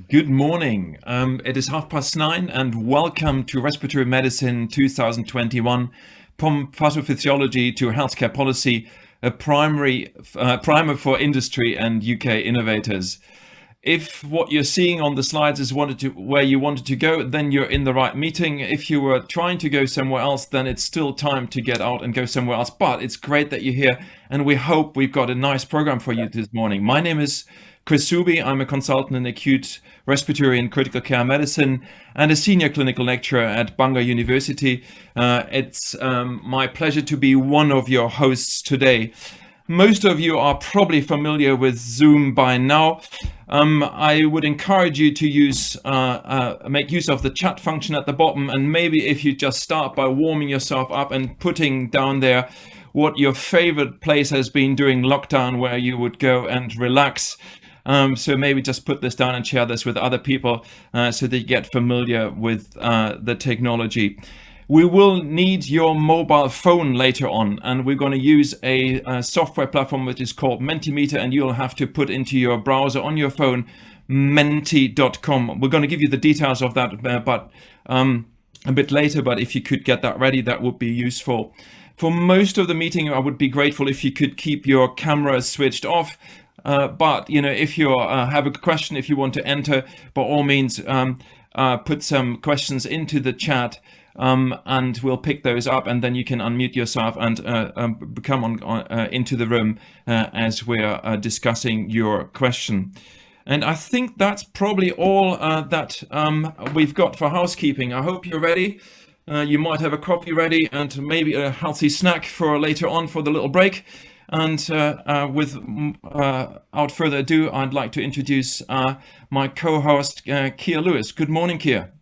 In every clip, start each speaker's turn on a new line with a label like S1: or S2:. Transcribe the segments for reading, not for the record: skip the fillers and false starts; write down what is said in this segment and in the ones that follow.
S1: Good morning. It is 9:30 and welcome to Respiratory Medicine 2021, from pathophysiology to healthcare policy, a primer for industry and UK innovators. If what you're seeing on the slides is where you wanted to go, then you're in the right meeting. If you were trying to go somewhere else, then it's still time to get out and go somewhere else. But it's great that you're here, and we hope we've got a nice program for you this morning. My name is Chris Subbe. I'm a consultant in acute respiratory and critical care medicine and a senior clinical lecturer at Bangor University. It's my pleasure to be one of your hosts today. Most of you are probably familiar with Zoom by now. I would encourage you to make use of the chat function at the bottom, and maybe if you just start by warming yourself up and putting down there what your favorite place has been during lockdown, where you would go and relax. So maybe just put this down and share this with other people so that you get familiar with the technology. We will need your mobile phone later on, and we're going to use a software platform which is called Mentimeter, and you'll have to put into your browser on your phone menti.com. We're going to give you the details of that but a bit later, but if you could get that ready, that would be useful. For most of the meeting, I would be grateful if you could keep your camera switched off. But if you have a question, if you want to enter, by all means, put some questions into the chat. And we'll pick those up, and then you can unmute yourself and come into the room as we're discussing your question. And I think that's probably all that we've got for housekeeping. I hope you're ready. You might have a coffee ready and maybe a healthy snack for later on for the little break. And without further ado, I'd like to introduce my co-host, Keir Lewis. Good morning, Keir.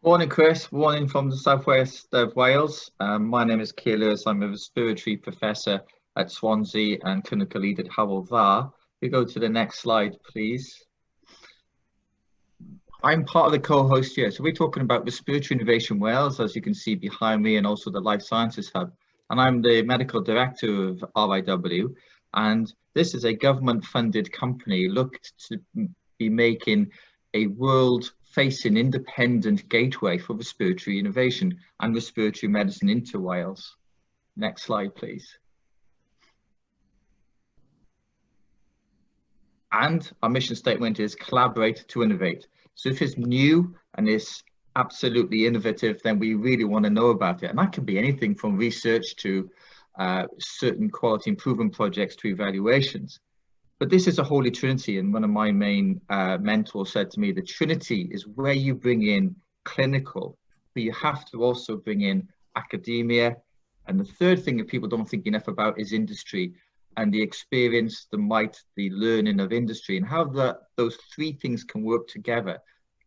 S2: Morning, Chris. Morning from the southwest of Wales. My name is Keir Lewis. I'm a respiratory professor at Swansea and clinical lead at Hywel Dda. If you go to the next slide, please. I'm part of the co-host here. So we're talking about Respiratory Innovation Wales, as you can see behind me, and also the Life Sciences Hub. And I'm the medical director of RIW. And this is a government-funded company looked to be making a world-facing independent gateway for respiratory innovation and respiratory medicine into Wales. Next slide, please. And our mission statement is collaborate to innovate. So if it's new and it's absolutely innovative, then we really want to know about it. And that can be anything from research to certain quality improvement projects to evaluations. But this is a holy trinity, and one of my main mentors said to me, the trinity is where you bring in clinical, but you have to also bring in academia. And the third thing that people don't think enough about is industry and the experience, the might, the learning of industry, and how those three things can work together.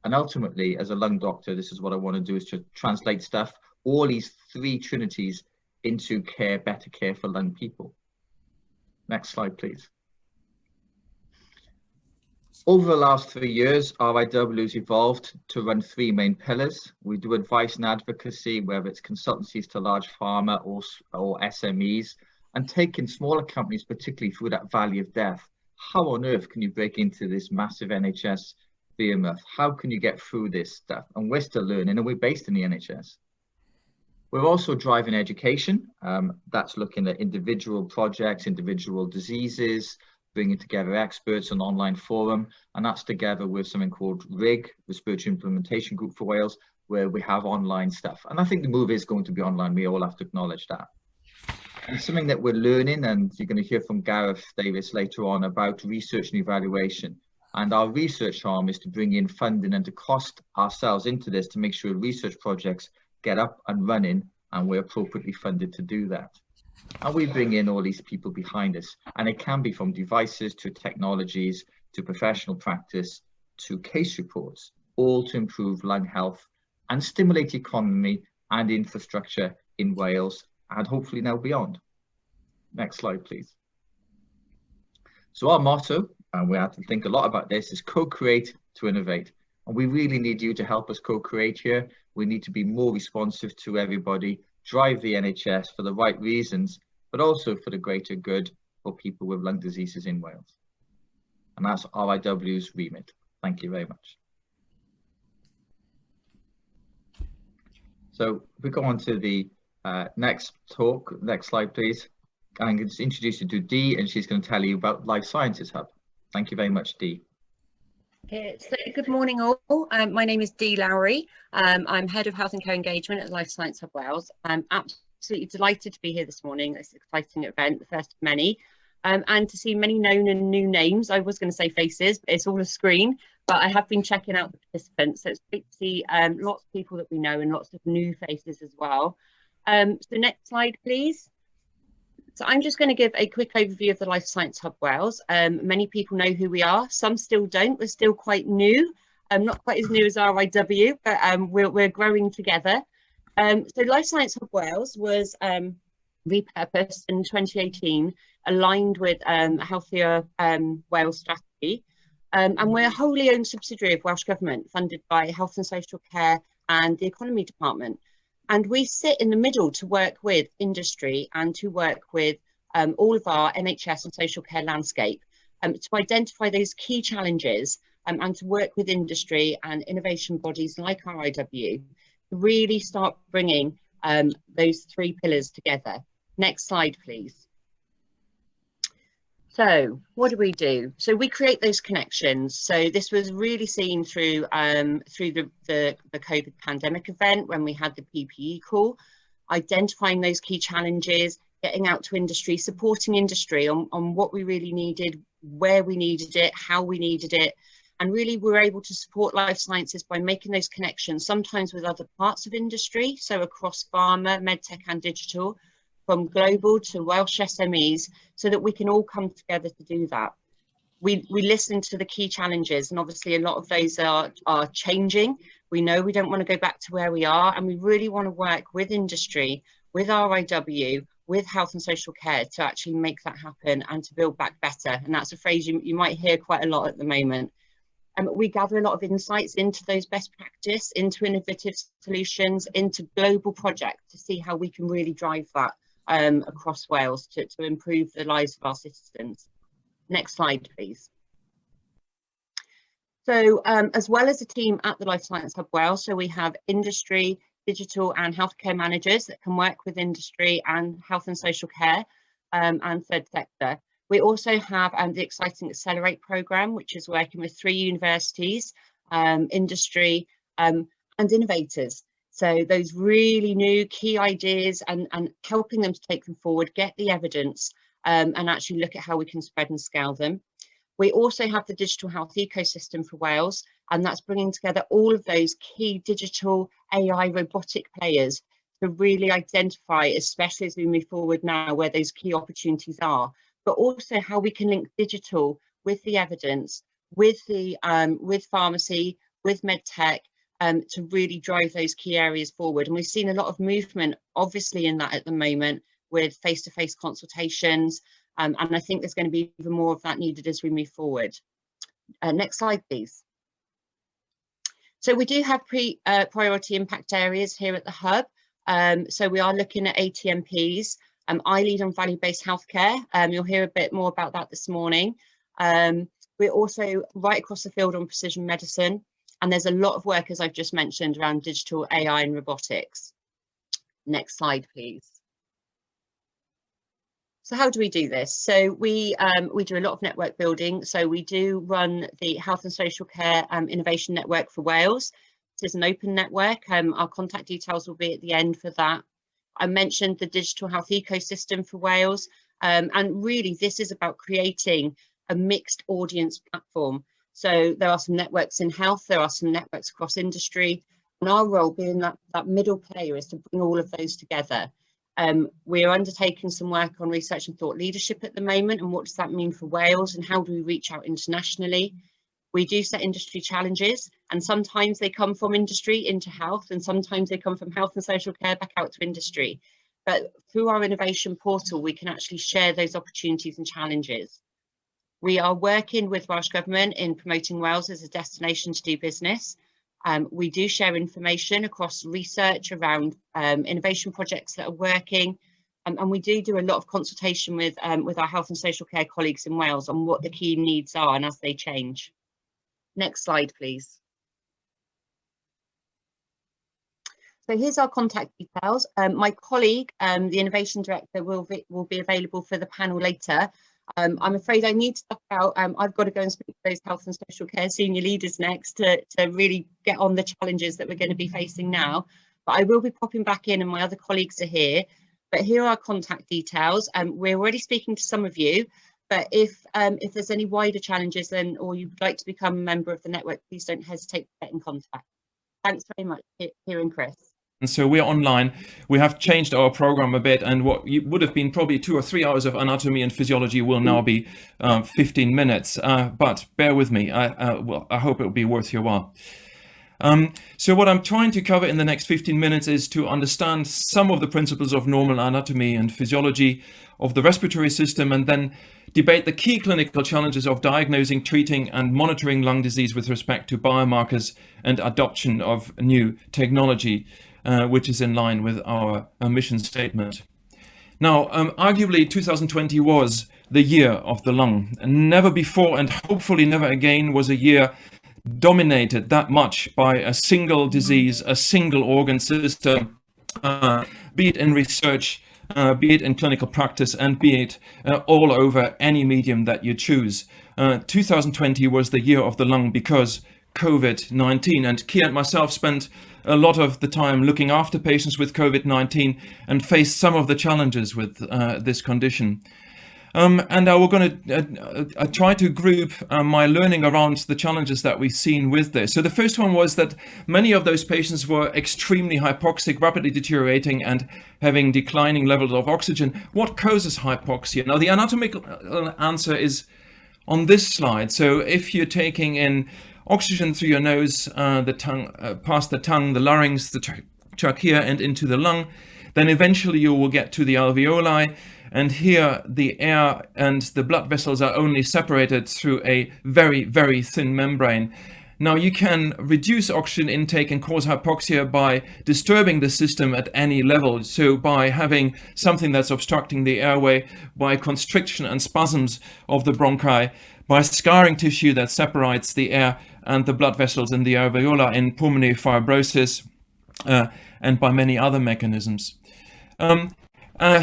S2: And ultimately, as a lung doctor, this is what I want to do, is to translate stuff, all these three trinities, into care, better care for lung people. Next slide, please. Over the last 3 years, RIW has evolved to run three main pillars. We do advice and advocacy, whether it's consultancies to large pharma or SMEs, and taking smaller companies, particularly through that valley of death. How on earth can you break into this massive NHS behemoth? How can you get through this stuff? And we're still learning, and we're based in the NHS. We're also driving education. That's looking at individual projects, individual diseases, bringing together experts, an online forum, and that's together with something called RIG, Respiratory Implementation Group for Wales, where we have online stuff. And I think the move is going to be online. We all have to acknowledge that. And something that we're learning, and you're going to hear from Gareth Davis later on about research and evaluation. And our research arm is to bring in funding and to cost ourselves into this to make sure research projects get up and running, and we're appropriately funded to do that. And we bring in all these people behind us, and it can be from devices to technologies to professional practice to case reports, all to improve lung health and stimulate economy and infrastructure in Wales and hopefully now beyond. Next slide, please. So our motto, and we have to think a lot about this, is co-create to innovate. And we really need you to help us co-create here. We need to be more responsive to everybody, drive the NHS for the right reasons, but also for the greater good for people with lung diseases in Wales. And that's RIW's remit. Thank you very much. So if we go on to the next talk, next slide, please. I'm going to introduce you to Dee, and she's going to tell you about Life Sciences Hub. Thank you very much, Dee.
S3: Okay, so good morning all. My name is Dee Lowri. I'm Head of Health and Co-Engagement at Life Science Hub Wales. I'm absolutely delighted to be here this morning. This exciting event, the first of many, and to see many known and new names. I was going to say faces, but it's all a screen. But I have been checking out the participants, so it's great to see lots of people that we know and lots of new faces as well. So next slide, please. So I'm just going to give a quick overview of the Life Science Hub Wales. Many people know who we are, some still don't. We're still quite new, not quite as new as RIW, but we're growing together. So Life Science Hub Wales was repurposed in 2018, aligned with a Healthier Wales strategy. And we're a wholly owned subsidiary of Welsh Government, funded by Health and Social Care and the Economy Department. And we sit in the middle to work with industry and to work with all of our NHS and social care landscape to identify those key challenges and to work with industry and innovation bodies like RIW to really start bringing those three pillars together. Next slide, please. So what do? So we create those connections. So this was really seen through the COVID pandemic event when we had the PPE call, identifying those key challenges, getting out to industry, supporting industry on what we really needed, where we needed it, how we needed it. And really we're able to support life sciences by making those connections, sometimes with other parts of industry. So across pharma, medtech and digital, from global to Welsh SMEs, so that we can all come together to do that. We listen to the key challenges, and obviously a lot of those are changing. We know we don't want to go back to where we are, and we really want to work with industry, with RIW, with health and social care to actually make that happen and to build back better. And that's a phrase you might hear quite a lot at the moment. We gather a lot of insights into those best practice, into innovative solutions, into global projects to see how we can really drive that across Wales to improve the lives of our citizens. Next slide, please. So as well as a team at the Life Science Hub Wales, so we have industry, digital and healthcare managers that can work with industry and health and social care and third sector. We also have the exciting Accelerate programme, which is working with 3 universities, industry and innovators. So those really new key ideas and helping them to take them forward, get the evidence and actually look at how we can spread and scale them. We also have the digital health ecosystem for Wales, and that's bringing together all of those key digital AI robotic players to really identify, especially as we move forward now, where those key opportunities are, but also how we can link digital with the evidence, with the with pharmacy, with medtech, to really drive those key areas forward. And we've seen a lot of movement, obviously, in that at the moment with face-to-face consultations. And I think there's going to be even more of that needed as we move forward. Next slide, please. So we do have priority impact areas here at the Hub. So we are looking at ATMPs. I lead on value-based healthcare. You'll hear a bit more about that this morning. We're also right across the field on precision medicine. And there's a lot of work, as I've just mentioned, around digital AI and robotics. Next slide, please. So how do we do this? So we do a lot of network building. So we do run the Health and Social Care Innovation Network for Wales. This is an open network. Our contact details will be at the end for that. I mentioned the digital health ecosystem for Wales. And really, this is about creating a mixed audience platform. So there are some networks in health, there are some networks across industry, and our role being that middle player is to bring all of those together. We are undertaking some work on research and thought leadership at the moment, and what does that mean for Wales and how do we reach out internationally? We do set industry challenges, and sometimes they come from industry into health, and sometimes they come from health and social care back out to industry. But through our innovation portal, we can actually share those opportunities and challenges. We are working with Welsh Government in promoting Wales as a destination to do business. We do share information across research around innovation projects that are working, and we do a lot of consultation with our health and social care colleagues in Wales on what the key needs are and as they change. Next slide, please. So here's our contact details. My colleague, the Innovation Director, will be available for the panel later. I'm afraid I need to duck out. I've got to go and speak to those health and social care senior leaders next to really get on the challenges that we're going to be facing now. But I will be popping back in and my other colleagues are here. But here are our contact details. We're already speaking to some of you, but if there's any wider challenges or you'd like to become a member of the network, please don't hesitate to get in contact. Thanks very much, Keir and Chris.
S1: And so we're online. We have changed our program a bit, and what would have been probably 2 or 3 hours of anatomy and physiology will now be 15 minutes. But bear with me. I hope it will be worth your while. So what I'm trying to cover in the next 15 minutes is to understand some of the principles of normal anatomy and physiology of the respiratory system, and then debate the key clinical challenges of diagnosing, treating and monitoring lung disease with respect to biomarkers and adoption of new technology, which is in line with our mission statement. Now, arguably 2020 was the year of the lung, and never before and hopefully never again was a year dominated that much by a single disease, a single organ system, be it in research, be it in clinical practice, and be it all over any medium that you choose. 2020 was the year of the lung because COVID-19, and Keir and myself spent a lot of the time looking after patients with COVID-19 and faced some of the challenges with this condition. And we're going to try to group my learning around the challenges that we've seen with this. So the first one was that many of those patients were extremely hypoxic, rapidly deteriorating and having declining levels of oxygen. What causes hypoxia? Now, the anatomical answer is on this slide. So if you're taking in oxygen through your nose, the tongue, past the tongue, the larynx, the trachea, and into the lung, then eventually you will get to the alveoli. And here the air and the blood vessels are only separated through a very, very thin membrane. Now you can reduce oxygen intake and cause hypoxia by disturbing the system at any level. So by having something that's obstructing the airway, by constriction and spasms of the bronchi, by scarring tissue that separates the air and the blood vessels in the alveolar in pulmonary fibrosis, and by many other mechanisms.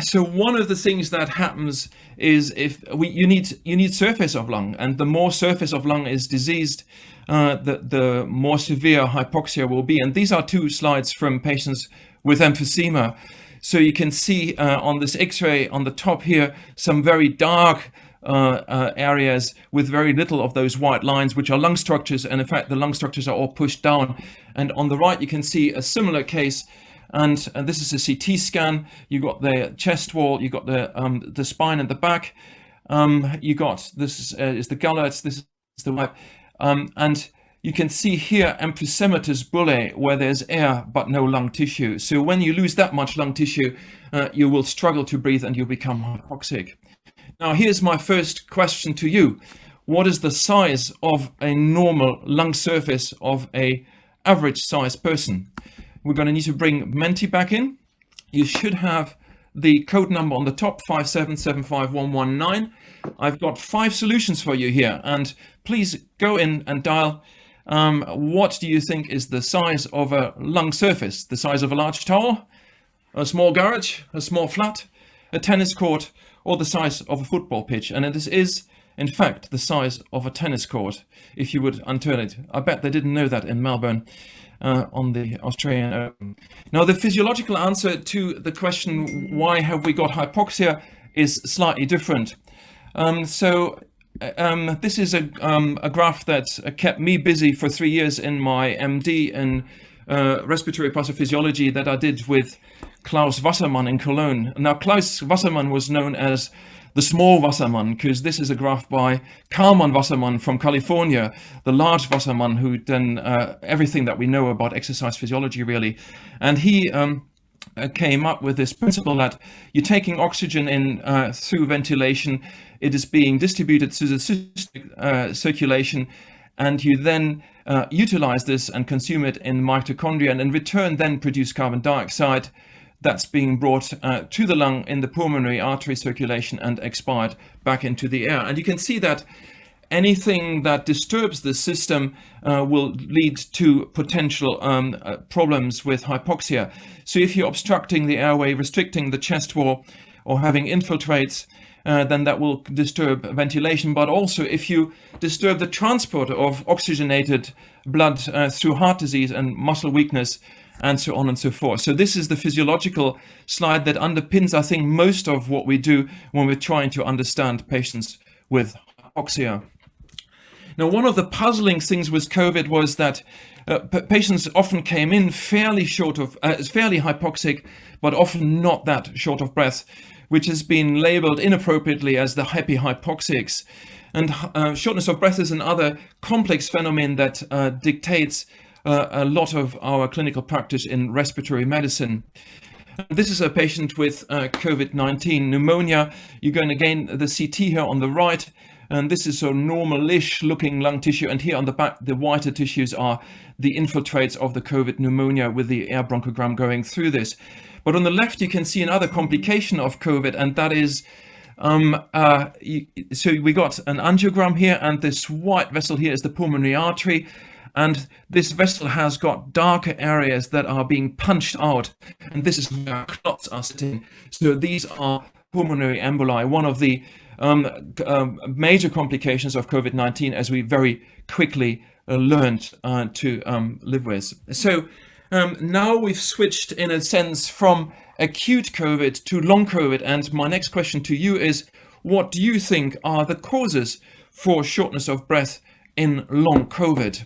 S1: So one of the things that happens is you need surface of lung, and the more surface of lung is diseased, the more severe hypoxia will be. And these are 2 slides from patients with emphysema. So you can see on this X-ray on the top here some very dark areas with very little of those white lines, which are lung structures, and in fact the lung structures are all pushed down. And on the right you can see a similar case. And this is a CT scan. You got the chest wall, you got the spine and the back. You got this is the gullet, this is the right, and you can see here emphysematous bullae, where there's air but no lung tissue. So when you lose that much lung tissue, you will struggle to breathe and you'll become hypoxic. Now here's my first question to you: what is the size of a normal lung surface of a average size person? We're going to need to bring Menti back in. You should have the code number on the top, 5775119. I've got 5 solutions for you here, and please go in and dial. What do you think is the size of a lung surface? The size of a large towel, a small garage, a small flat, a tennis court, or the size of a football pitch? And this is, in fact, the size of a tennis court, if you would unturn it. I bet they didn't know that in Melbourne. On the Australian Open. Now, the physiological answer to the question, why have we got hypoxia, is slightly different. This is a graph that kept me busy for 3 years in my MD in respiratory pathophysiology that I did with Klaus Wassermann in Cologne. Now, Klaus Wassermann was known as the small Wassermann, because this is a graph by Kalman Wassermann from California, the large Wassermann who done everything that we know about exercise physiology, really. And he came up with this principle that you're taking oxygen in through ventilation, it is being distributed through the circulation, and you then utilize this and consume it in mitochondria, and in return then produce carbon dioxide that's being brought to the lung in the pulmonary artery circulation and expired back into the air. And you can see that anything that disturbs the system will lead to potential problems with hypoxia. So if you're obstructing the airway, restricting the chest wall, or having infiltrates, then that will disturb ventilation. But also if you disturb the transport of oxygenated blood through heart disease and muscle weakness, and so on and so forth. So this is the physiological slide that underpins, I think, most of what we do when we're trying to understand patients with hypoxia. Now, one of the puzzling things with COVID was that patients often came in fairly hypoxic, but often not that short of breath, which has been labeled inappropriately as the happy hypoxics. And shortness of breath is another complex phenomenon that dictates a lot of our clinical practice in respiratory medicine. This is a patient with COVID-19 pneumonia. You're going again the CT here on the right, and this is a normal-ish looking lung tissue, and here on the back the whiter tissues are the infiltrates of the COVID pneumonia with the air bronchogram going through this. But on the left you can see another complication of COVID, and that is so we got an angiogram here, and this white vessel here is the pulmonary artery. And this vessel has got darker areas that are being punched out, and this is where clots are sitting. So these are pulmonary emboli, one of the major complications of COVID-19, as we very quickly learned to live with. So now we've switched, in a sense, from acute COVID to long COVID, and my next question to you is, what do you think are the causes for shortness of breath in long COVID?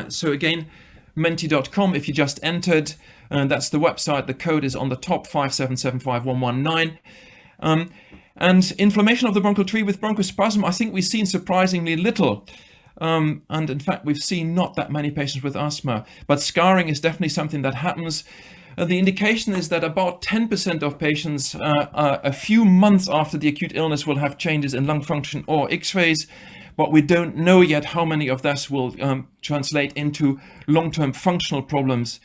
S1: So again, menti.com, if you just entered, that's the website. The code is on the top, 5775119. And inflammation of the bronchial tree with bronchospasm, I think we've seen surprisingly little. And in fact, we've seen not that many patients with asthma, but scarring is definitely something that happens. The indication is that about 10% of patients a few months after the acute illness will have changes in lung function or X-rays. But we don't know yet how many of this will translate into long-term functional problems.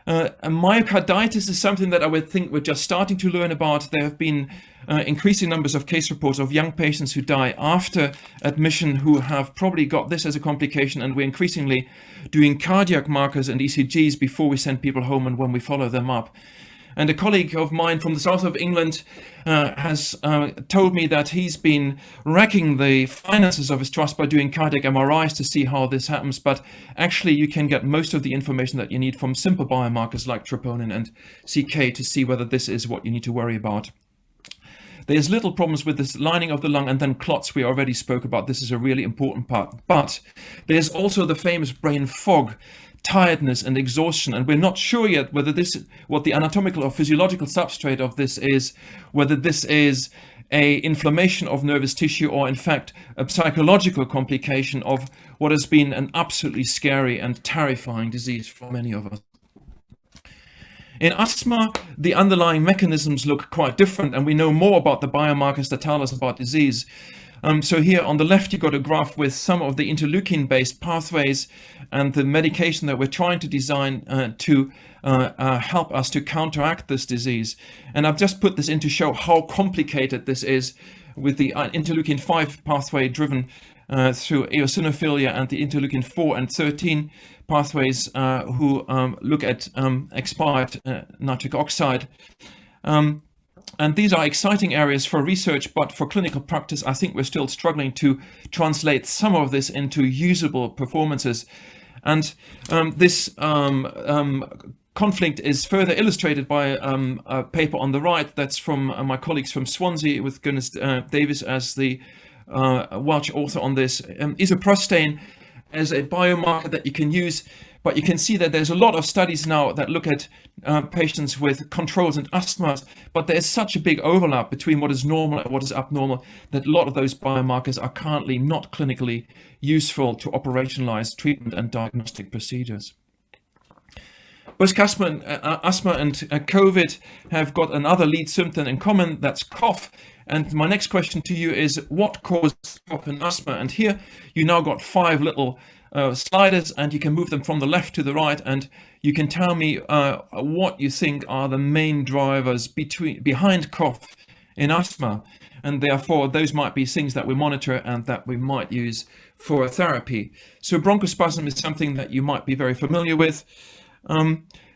S1: And myocarditis is something that I would think we're just starting to learn about. There have been increasing numbers of case reports of young patients who die after admission who have probably got this as a complication, and we're increasingly doing cardiac markers and ECGs before we send people home and when we follow them up. And a colleague of mine from the south of England has told me that he's been wrecking the finances of his trust by doing cardiac MRIs to see how this happens. But actually, you can get most of the information that you need from simple biomarkers like troponin and CK to see whether this is what you need to worry about. There's little problems with this lining of the lung, and then clots we already spoke about. This is a really important part. But there's also the famous brain fog, tiredness and exhaustion, and we're not sure yet whether what the anatomical or physiological substrate of this is, whether this is a inflammation of nervous tissue or in fact a psychological complication of what has been an absolutely scary and terrifying disease for many of us. In asthma, the underlying mechanisms look quite different, and we know more about the biomarkers that tell us about disease. So here on the left, you've got a graph with some of the interleukin-based pathways and the medication that we're trying to design to help us to counteract this disease. And I've just put this in to show how complicated this is with the interleukin-5 pathway driven through eosinophilia and the interleukin-4 and 13 pathways who look at expired nitric oxide. And these are exciting areas for research, but for clinical practice, I think we're still struggling to translate some of this into usable performances. And this conflict is further illustrated by a paper on the right that's from my colleagues from Swansea with Guinness Davis as the Welsh author on this. Isoprostane as a biomarker that you can use, but you can see that there's a lot of studies now that look at patients with controls and asthmas, but there's such a big overlap between what is normal and what is abnormal that a lot of those biomarkers are currently not clinically useful to operationalize treatment and diagnostic procedures. Both asthma and COVID have got another lead symptom in common, that's cough. And my next question to you is, what causes cough and asthma? And here you now got 5 little sliders, and you can move them from the left to the right, and you can tell me what you think are the main drivers behind cough in asthma, and therefore those might be things that we monitor and that we might use for therapy. So bronchospasm is something that you might be very familiar with.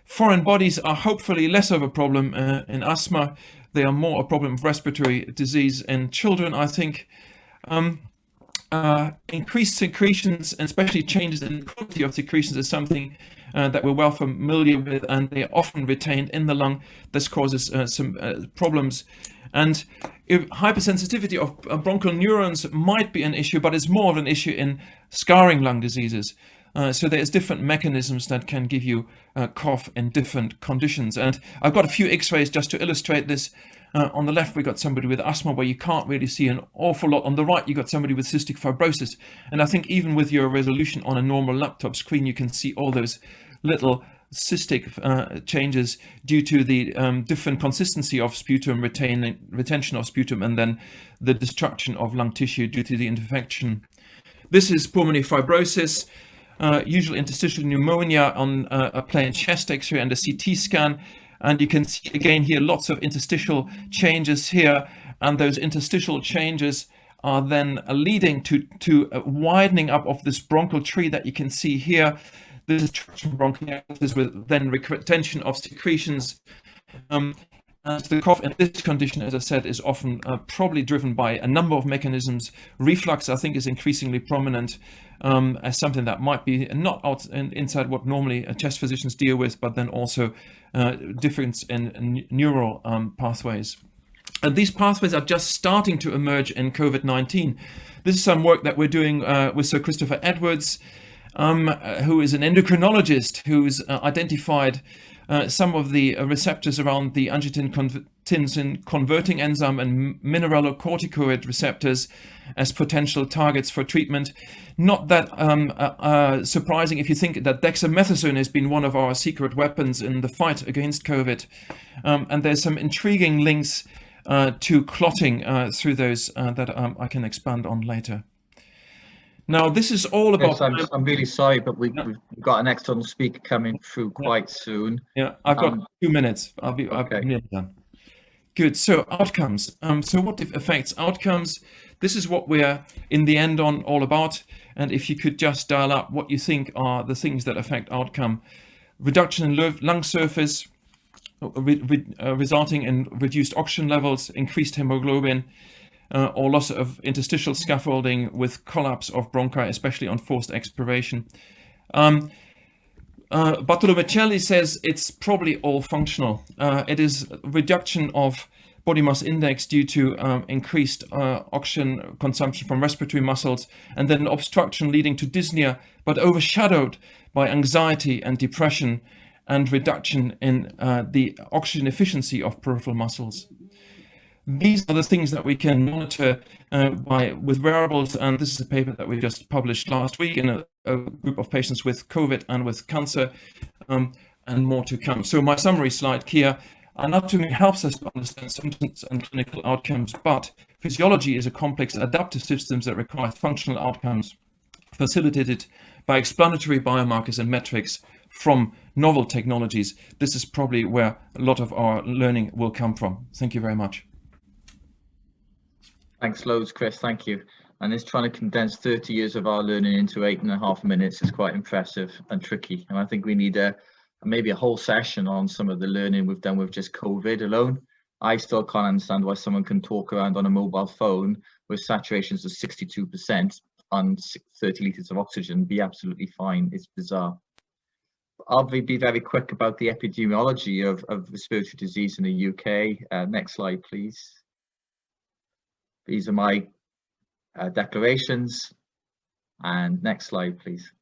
S1: Foreign bodies are hopefully less of a problem in asthma. They are more a problem of respiratory disease in children, I think. Increased secretions, and especially changes in the quality of secretions, is something that we're well familiar with, and they are often retained in the lung. This causes some problems. And hypersensitivity of bronchial neurons might be an issue, but it's more of an issue in scarring lung diseases. So there's different mechanisms that can give you cough in different conditions. And I've got a few x-rays just to illustrate this. On the left, we got somebody with asthma where you can't really see an awful lot. On the right, you got somebody with cystic fibrosis. And I think even with your resolution on a normal laptop screen, you can see all those little cystic changes due to the different consistency of sputum, retention of sputum, and then the destruction of lung tissue due to the infection. This is pulmonary fibrosis, usual interstitial pneumonia on a plain chest x-ray and a CT scan. And you can see again here lots of interstitial changes here, and those interstitial changes are then leading to a widening up of this bronchial tree that you can see here. This is traction bronchitis with then retention of secretions. And the cough in this condition, as I said, is often probably driven by a number of mechanisms. Reflux, I think, is increasingly prominent as something that might be not inside what normally chest physicians deal with, but then also difference in neural pathways. And these pathways are just starting to emerge in COVID-19. This is some work that we're doing with Sir Christopher Edwards, who is an endocrinologist who's identified some of the receptors around the angiotensin converting enzyme and mineralocorticoid receptors as potential targets for treatment. Not that surprising if you think that dexamethasone has been one of our secret weapons in the fight against COVID. And there's some intriguing links to clotting through those that I can expand on later. Now, this is all about...
S2: Yes, I'm really sorry, but we've got an external speaker coming through quite soon.
S1: Yeah, I've got 2 minutes. I'll be nearly done. Good. So outcomes. So what affects outcomes? This is what we're in the end on all about. And if you could just dial up what you think are the things that affect outcome. Reduction in lung surface, resulting in reduced oxygen levels, increased hemoglobin, or loss of interstitial scaffolding with collapse of bronchi, especially on forced expiration. Bartolomecelli says it's probably all functional. It is reduction of body mass index due to increased oxygen consumption from respiratory muscles, and then obstruction leading to dyspnea, but overshadowed by anxiety and depression and reduction in the oxygen efficiency of peripheral muscles. These are the things that we can monitor with wearables, and this is a paper that we just published last week in a group of patients with COVID and with cancer, and more to come. So my summary slide here, anatomy helps us to understand symptoms and clinical outcomes, but physiology is a complex adaptive system that requires functional outcomes facilitated by explanatory biomarkers and metrics from novel technologies. This is probably where a lot of our learning will come from. Thank you very much.
S2: Thanks loads, Chris. Thank you. And it's trying to condense 30 years of our learning into 8.5 minutes is quite impressive and tricky. And I think we need maybe a whole session on some of the learning we've done with just COVID alone. I still can't understand why someone can talk around on a mobile phone with saturations of 62% on 30 litres of oxygen, be absolutely fine. It's bizarre. I'll be very quick about the epidemiology of respiratory disease in the UK. Next slide, please. These are my declarations. And next slide, please.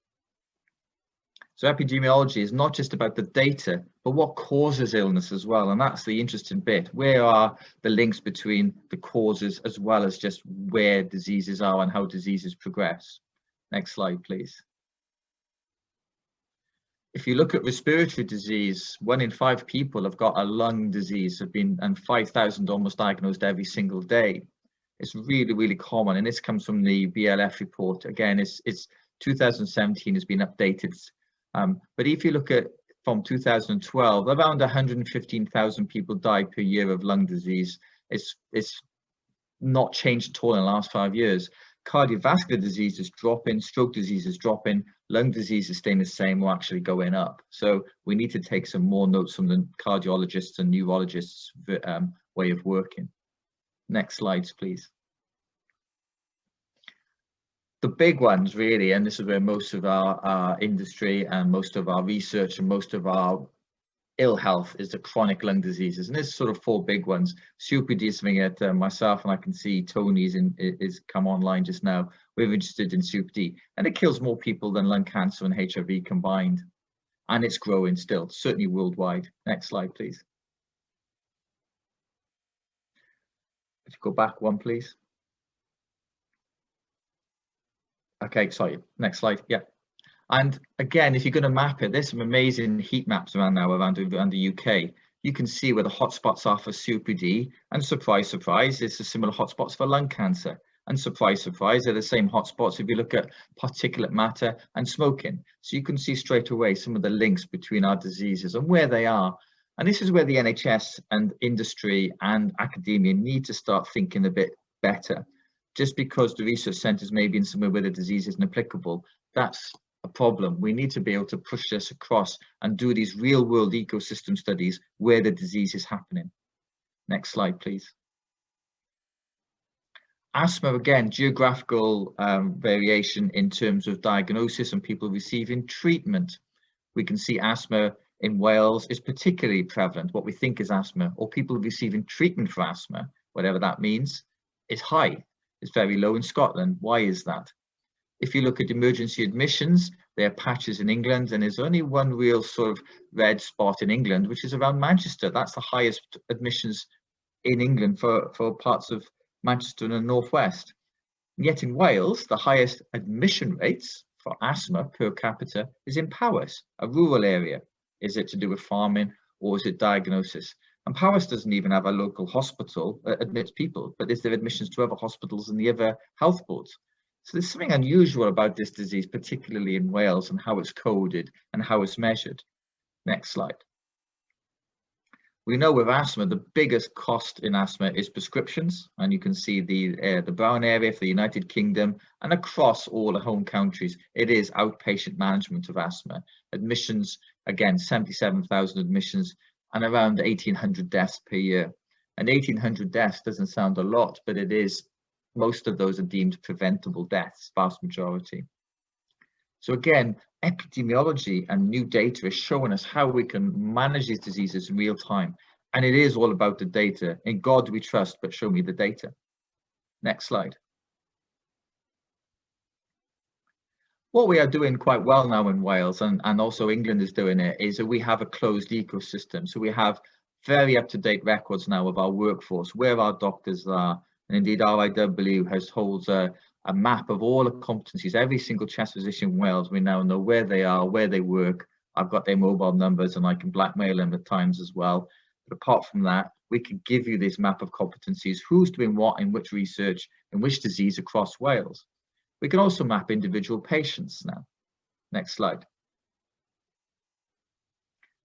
S2: So epidemiology is not just about the data, but what causes illness as well. And that's the interesting bit. Where are the links between the causes as well as just where diseases are and how diseases progress? Next slide, please. If you look at respiratory disease, 1 in 5 people have got a lung disease, and 5,000 almost diagnosed every single day. It's really, really common, and this comes from the BLF report. Again, it's 2017 has been updated, but if you look at from 2012, around 115,000 people die per year of lung disease It's not changed at all in the last 5 years. Cardiovascular disease is dropping, stroke disease is dropping, lung disease is staying the same or actually going up. So we need to take some more notes from the cardiologists and neurologists' way of working. Next slides, please. The big ones really, and this is where most of our industry and most of our research and most of our ill health is the chronic lung diseases, and there's sort of 4 big ones. COPD is something that myself, and I can see Tony's is come online just now. We're interested in COPD, and it kills more people than lung cancer and HIV combined, and it's growing still, certainly worldwide. Next slide, please. Let's go back one, please. Okay, sorry, next slide. Yeah. And again, if you're going to map it, there's some amazing heat maps around now around the UK. You can see where the hotspots are for COPD, and surprise, surprise, it's the similar hotspots for lung cancer. And surprise, surprise, they're the same hotspots if you look at particulate matter and smoking. So you can see straight away some of the links between our diseases and where they are. And this is where the NHS and industry and academia need to start thinking a bit better. Just because the research centres may be in somewhere where the disease isn't applicable, that's a problem. We need to be able to push this across and do these real world ecosystem studies where the disease is happening. Next slide, please. Asthma, again, geographical variation in terms of diagnosis and people receiving treatment. We can see asthma in Wales is particularly prevalent. What we think is asthma, or people receiving treatment for asthma, whatever that means, is high. It's very low in Scotland. Why is that? If you look at emergency admissions, there are patches in England, and there's only one real sort of red spot in England, which is around Manchester. That's the highest admissions in England for parts of Manchester and the northwest. And yet in Wales, the highest admission rates for asthma per capita is in Powys, a rural area. Is it to do with farming, or is it diagnosis? And Powys doesn't even have a local hospital that admits people, but is there admissions to other hospitals and the other health boards? So there's something unusual about this disease, particularly in Wales, and how it's coded and how it's measured. Next slide. We know with asthma, the biggest cost in asthma is prescriptions, and you can see the brown area for the United Kingdom, and across all the home countries, it is outpatient management of asthma. Admissions, again, 77,000 admissions and around 1,800 deaths per year. And 1,800 deaths doesn't sound a lot, but it is. Most of those are deemed preventable deaths, vast majority. So again, epidemiology and new data is showing us how we can manage these diseases in real time. And it is all about the data. In God we trust, but show me the data. Next slide. What we are doing quite well now in Wales, and also England is doing it, is that we have a closed ecosystem. So we have very up-to-date records now of our workforce, where our doctors are. And indeed, RIW holds a map of all the competencies. Every single chest physician in Wales, we now know where they are, where they work. I've got their mobile numbers, and I can blackmail them at times as well. But apart from that, we can give you this map of competencies, who's doing what in which research, in which disease across Wales. We can also map individual patients now. Next slide.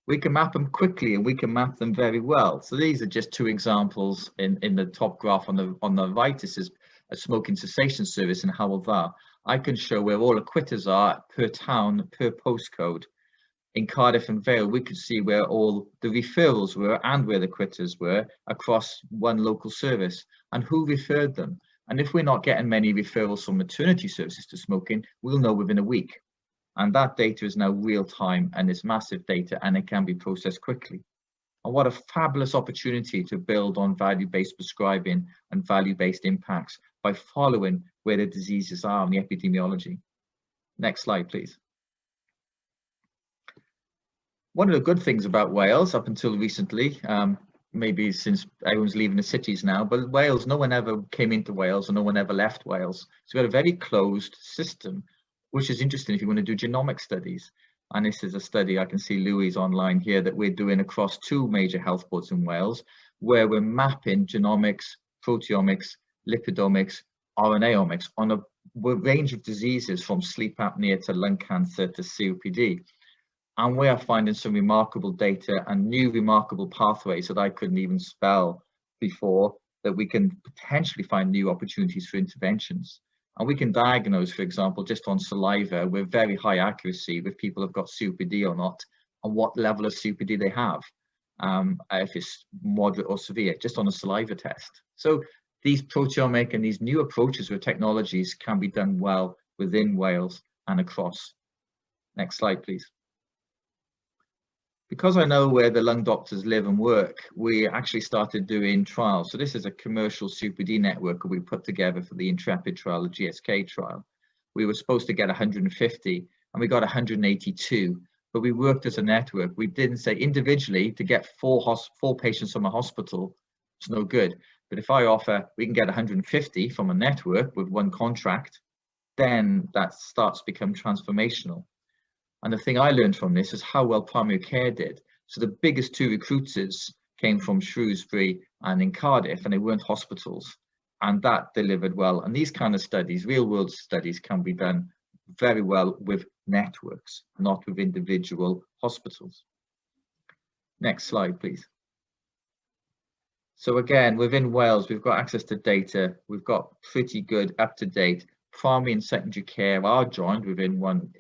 S2: We can map them quickly, and we can map them very well. So these are just 2 examples in the top graph on the right. This is a smoking cessation service in Hywel Dda. I can show where all the quitters are per town, per postcode. In Cardiff and Vale, we could see where all the referrals were and where the quitters were across one local service, and who referred them. And if we're not getting many referrals from maternity services to smoking, we'll know within a week. And that data is now real time, and it's massive data, and it can be processed quickly. And what a fabulous opportunity to build on value-based prescribing and value-based impacts by following where the diseases are in the epidemiology. Next slide, please. One of the good things about Wales up until recently, maybe since everyone's leaving the cities now, but Wales, no one ever came into Wales and no one ever left Wales. So we had a very closed system, which is interesting if you want to do genomic studies. And this is a study, I can see Louis online here, that we're doing across 2 major health boards in Wales, where we're mapping genomics, proteomics, lipidomics, RNAomics on a range of diseases from sleep apnea to lung cancer to COPD. And we are finding some remarkable data and new remarkable pathways that I couldn't even spell before, that we can potentially find new opportunities for interventions. And we can diagnose, for example, just on saliva with very high accuracy if people have got COPD or not, and what level of COPD they have, if it's moderate or severe, just on a saliva test. So these proteomic and these new approaches with technologies can be done well within Wales and across. Next slide, please. Because I know where the lung doctors live and work, we actually started doing trials. So this is a commercial COPD network that we put together for the Intrepid trial, the GSK trial. We were supposed to get 150 and we got 182, but we worked as a network. We didn't say individually to get four patients from a hospital, it's no good. But if I offer, we can get 150 from a network with one contract, then that starts to become transformational. And the thing I learned from this is how well primary care did. So the biggest two recruiters came from Shrewsbury and in Cardiff, and they weren't hospitals. And that delivered well. And these kind of studies, real world studies, can be done very well with networks, not with individual hospitals. Next slide, please. So again, within Wales, we've got access to data. We've got pretty good up-to-date primary and secondary care are joined within one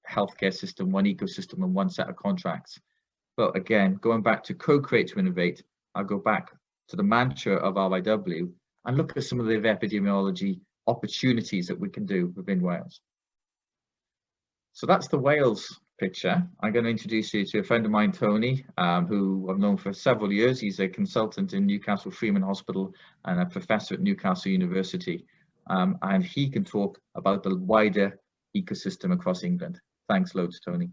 S2: healthcare system, one ecosystem, and one set of contracts. But again, going back to co-create to innovate, I'll go back to the mantra of RIW and look at some of the epidemiology opportunities that we can do within Wales. So that's the Wales picture. I'm going to introduce you to a friend of mine, Tony, who I've known for several years. He's a consultant in Newcastle Freeman Hospital and a professor at Newcastle University. And he can talk about the wider ecosystem across England. Thanks loads, Tony.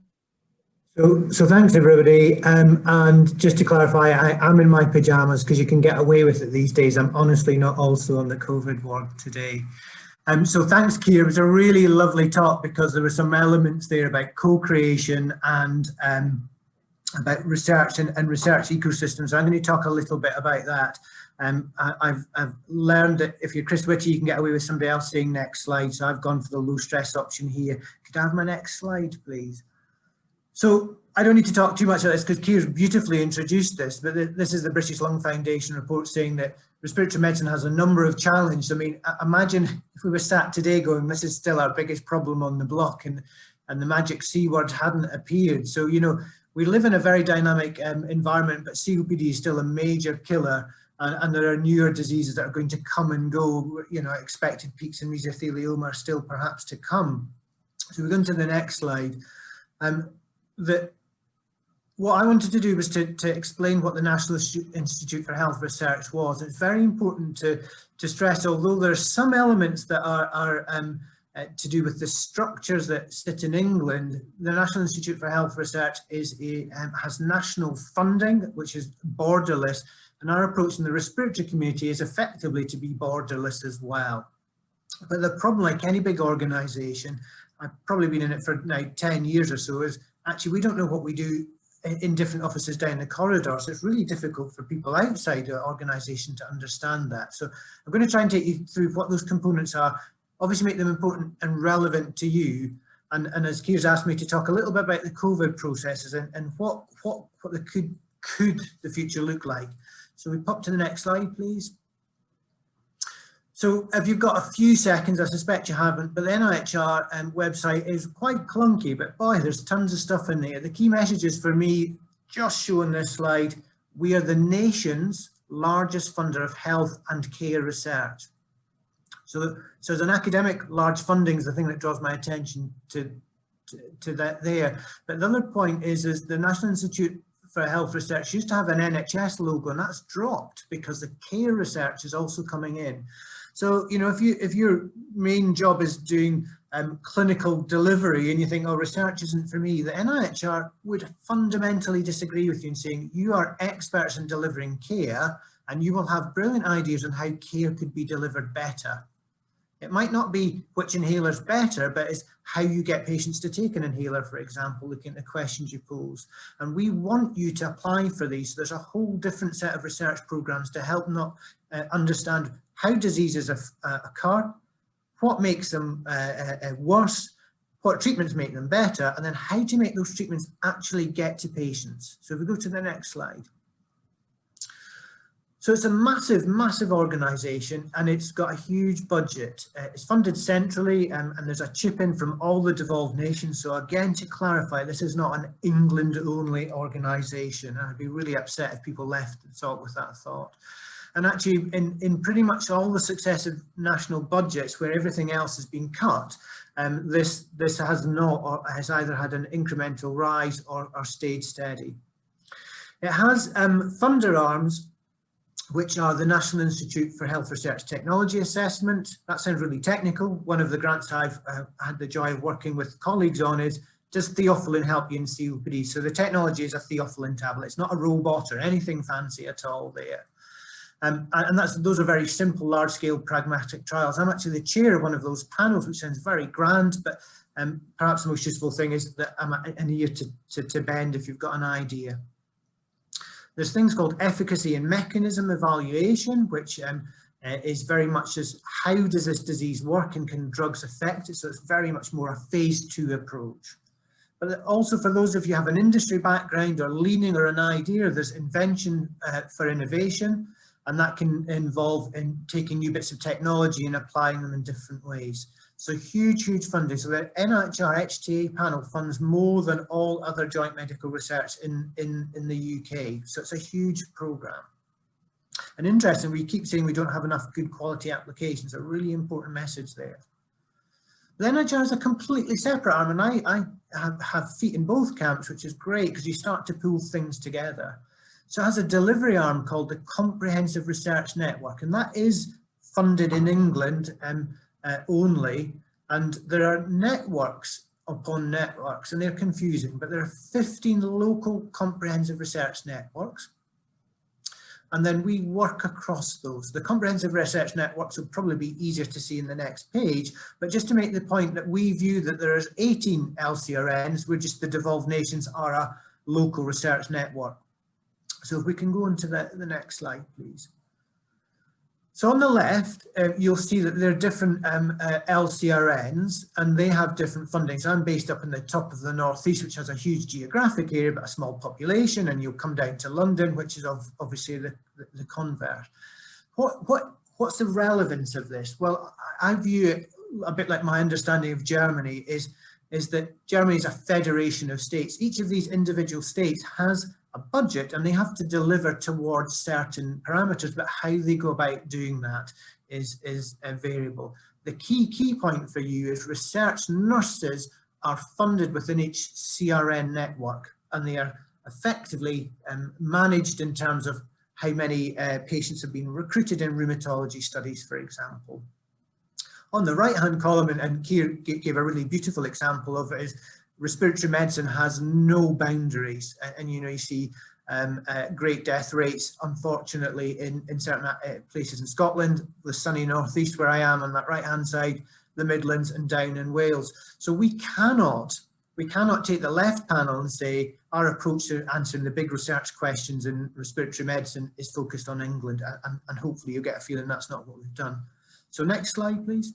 S4: So thanks everybody, and just to clarify, I'm in my pajamas because you can get away with it these days. I'm honestly not also on the COVID ward today. So thanks, Keir. It was a really lovely talk because there were some elements there about co-creation and about research and research ecosystems. I'm going to talk a little bit about that. I've learned that if you're Chris Whitty, you can get away with somebody else saying next slide. So I've gone for the low stress option here. Could I have my next slide, please? So I don't need to talk too much about this because Keir's beautifully introduced this, but this is the British Lung Foundation report saying that respiratory medicine has a number of challenges. I mean, imagine if we were sat today going, this is still our biggest problem on the block, and the magic C word hadn't appeared. So, you know, we live in a very dynamic environment, but COPD is still a major killer. And there are newer diseases that are going to come and go, you know, expected peaks in mesothelioma are still perhaps to come. So we're going to the next slide. What I wanted to do was to explain what the National Institute for Health Research was. It's very important to stress, although there are some elements that are to do with the structures that sit in England, the National Institute for Health Research has national funding, which is borderless, and our approach in the respiratory community is effectively to be borderless as well. But the problem, like any big organisation, I've probably been in it for now 10 years or so, is actually we don't know what we do in different offices down the corridor. So it's really difficult for people outside the organisation to understand that. So I'm going to try and take you through what those components are, obviously make them important and relevant to you. And as Keir's asked me to talk a little bit about the COVID processes and what could the future look like. So we pop to the next slide, please. So if you've got a few seconds, I suspect you haven't, but the NIHR website is quite clunky, but boy, there's tons of stuff in there. The key messages for me, just showing this slide, we are the nation's largest funder of health and care research. So as an academic, large funding is the thing that draws my attention to that there. But the other point is the National Institute for Health Research used to have an NHS logo, and that's dropped because the care research is also coming in. So, you know, if your main job is doing clinical delivery and you think, oh, research isn't for me, the NIHR would fundamentally disagree with you in saying you are experts in delivering care and you will have brilliant ideas on how care could be delivered better. It might not be which inhaler's better, but it's how you get patients to take an inhaler, for example, looking at the questions you pose. And we want you to apply for these. So there's a whole different set of research programs to help not understand how diseases occur, what makes them worse, what treatments make them better, and then how to make those treatments actually get to patients. So if we go to the next slide. So it's a massive, massive organisation, and it's got a huge budget. It's funded centrally, and there's a chip in from all the devolved nations. So again, to clarify, this is not an England-only organisation. I'd be really upset if people left the talk with that thought. And actually, in pretty much all the successive national budgets where everything else has been cut, this has not, or has either had an incremental rise or stayed steady. It has funder arms, which are the National Institute for Health Research Technology Assessment. That sounds really technical. One of the grants I've had the joy of working with colleagues on is, does theophylline help you in COPD? So the technology is a theophylline tablet. It's not a robot or anything fancy at all there. And those are very simple, large-scale pragmatic trials. I'm actually the chair of one of those panels, which sounds very grand, but perhaps the most useful thing is that I'm in here to bend if you've got an idea. There's things called efficacy and mechanism evaluation, which is very much as how does this disease work and can drugs affect it? So it's very much more a phase 2 approach. But also for those of you who have an industry background or leaning or an idea, there's invention for innovation, and that can involve in taking new bits of technology and applying them in different ways. So huge, huge funding. So the NIHR HTA panel funds more than all other joint medical research in the UK. So it's a huge programme. And interesting, we keep saying we don't have enough good quality applications, a really important message there. The NIHR is a completely separate arm, and I have feet in both camps, which is great because you start to pull things together. So it has a delivery arm called the Comprehensive Research Network, and that is funded in England only, and there are networks upon networks, and they're confusing, but there are 15 local comprehensive research networks, and then we work across those. The comprehensive research networks will probably be easier to see in the next page, but just to make the point that we view that there's 18 LCRNs, we're just the devolved nations are a local research network. So if we can go on to the next slide, please. So on the left, you'll see that there are different LCRNs, and they have different fundings. I'm based up in the top of the northeast, which has a huge geographic area but a small population, and you'll come down to London, which is obviously the converse. What's the relevance of this? Well, I view it a bit like my understanding of Germany is that Germany is a federation of states. Each of these individual states has a budget, and they have to deliver towards certain parameters, but how they go about doing that is a variable. The key point for you is research nurses are funded within each CRN network, and they are effectively managed in terms of how many patients have been recruited in rheumatology studies, for example. On the right-hand column, and Keir gave a really beautiful example of it, is respiratory medicine has no boundaries, and you see great death rates, unfortunately, in certain places in Scotland, the sunny northeast where I am on that right-hand side, the Midlands, and down in Wales. So we cannot take the left panel and say our approach to answering the big research questions in respiratory medicine is focused on England, and hopefully you get a feeling that's not what we've done. So next slide, please.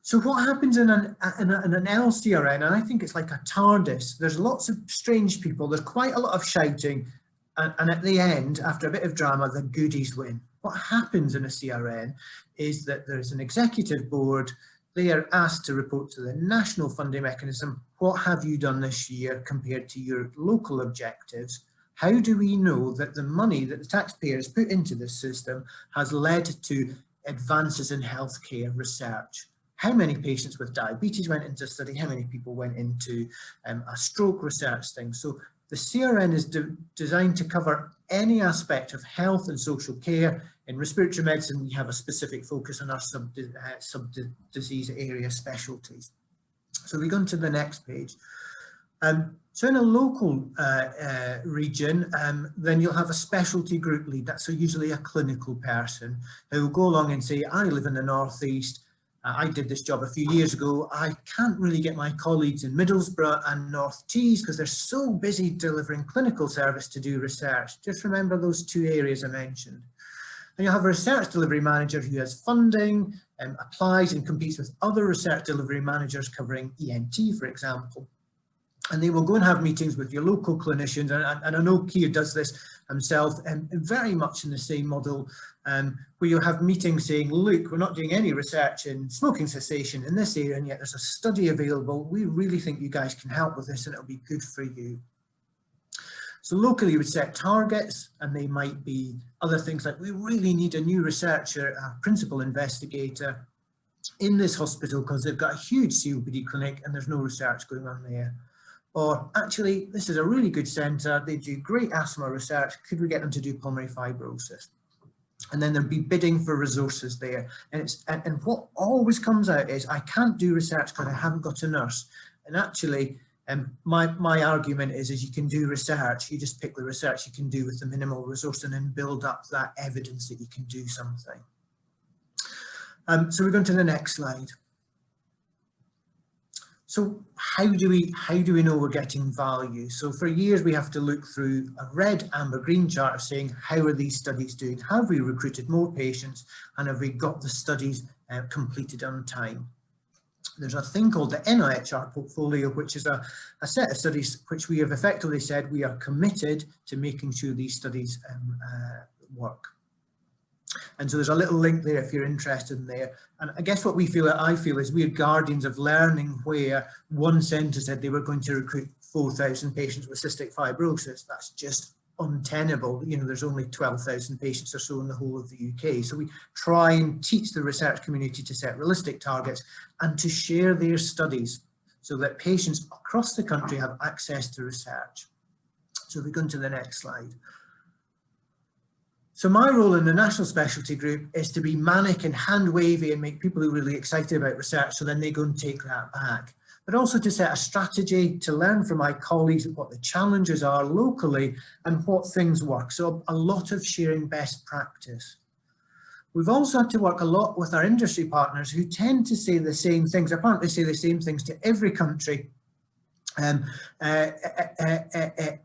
S4: So what happens in an LCRN, and I think it's like a TARDIS, there's lots of strange people, there's quite a lot of shouting, and at the end, after a bit of drama, the goodies win. What happens in a CRN is that there's an executive board, they are asked to report to the national funding mechanism, what have you done this year compared to your local objectives? How do we know that the money that the taxpayers put into this system has led to advances in healthcare research? How many patients with diabetes went into study? How many people went into a stroke research thing? So the CRN is designed to cover any aspect of health and social care. In respiratory medicine, we have a specific focus on our sub-disease area specialties. So we go on to the next page. So in a local region, then you'll have a specialty group lead. That's usually a clinical person who will go along and say, I live in the northeast. I did this job a few years ago. I can't really get my colleagues in Middlesbrough and North Tees because they're so busy delivering clinical service to do research. Just remember those two areas I mentioned. And you'll have a research delivery manager who has funding, applies and competes with other research delivery managers covering ENT, for example. And they will go and have meetings with your local clinicians, and I know Keir does this himself, and very much in the same model, where you'll have meetings saying, look, we're not doing any research in smoking cessation in this area, and yet there's a study available. We really think you guys can help with this, and it'll be good for you. So locally you would set targets, and they might be other things like, we really need a new researcher, a principal investigator in this hospital because they've got a huge COPD clinic and there's no research going on there. Or actually, this is a really good centre, they do great asthma research, could we get them to do pulmonary fibrosis? And then there'd be bidding for resources there. And what always comes out is, I can't do research because I haven't got a nurse. And actually, my argument is you can do research, you just pick the research you can do with the minimal resource and then build up that evidence that you can do something. So we're going to the next slide. So how do we know we're getting value? So for years we have to look through a red, amber, green chart of saying, how are these studies doing? Have we recruited more patients, and have we got the studies completed on time? There's a thing called the NIHR portfolio, which is a set of studies which we have effectively said we are committed to making sure these studies work. And so there's a little link there if you're interested in there. And I guess what I feel is we're guardians of learning, where one centre said they were going to recruit 4,000 patients with cystic fibrosis. That's just untenable. You know, there's only 12,000 patients or so in the whole of the UK. So we try and teach the research community to set realistic targets and to share their studies so that patients across the country have access to research. So we go into the next slide. So my role in the National Specialty Group is to be manic and hand-wavy and make people who are really excited about research, so then they go and take that back. But also to set a strategy, to learn from my colleagues what the challenges are locally and what things work. So a lot of sharing best practice. We've also had to work a lot with our industry partners who tend to say the same things, apparently say the same things to every country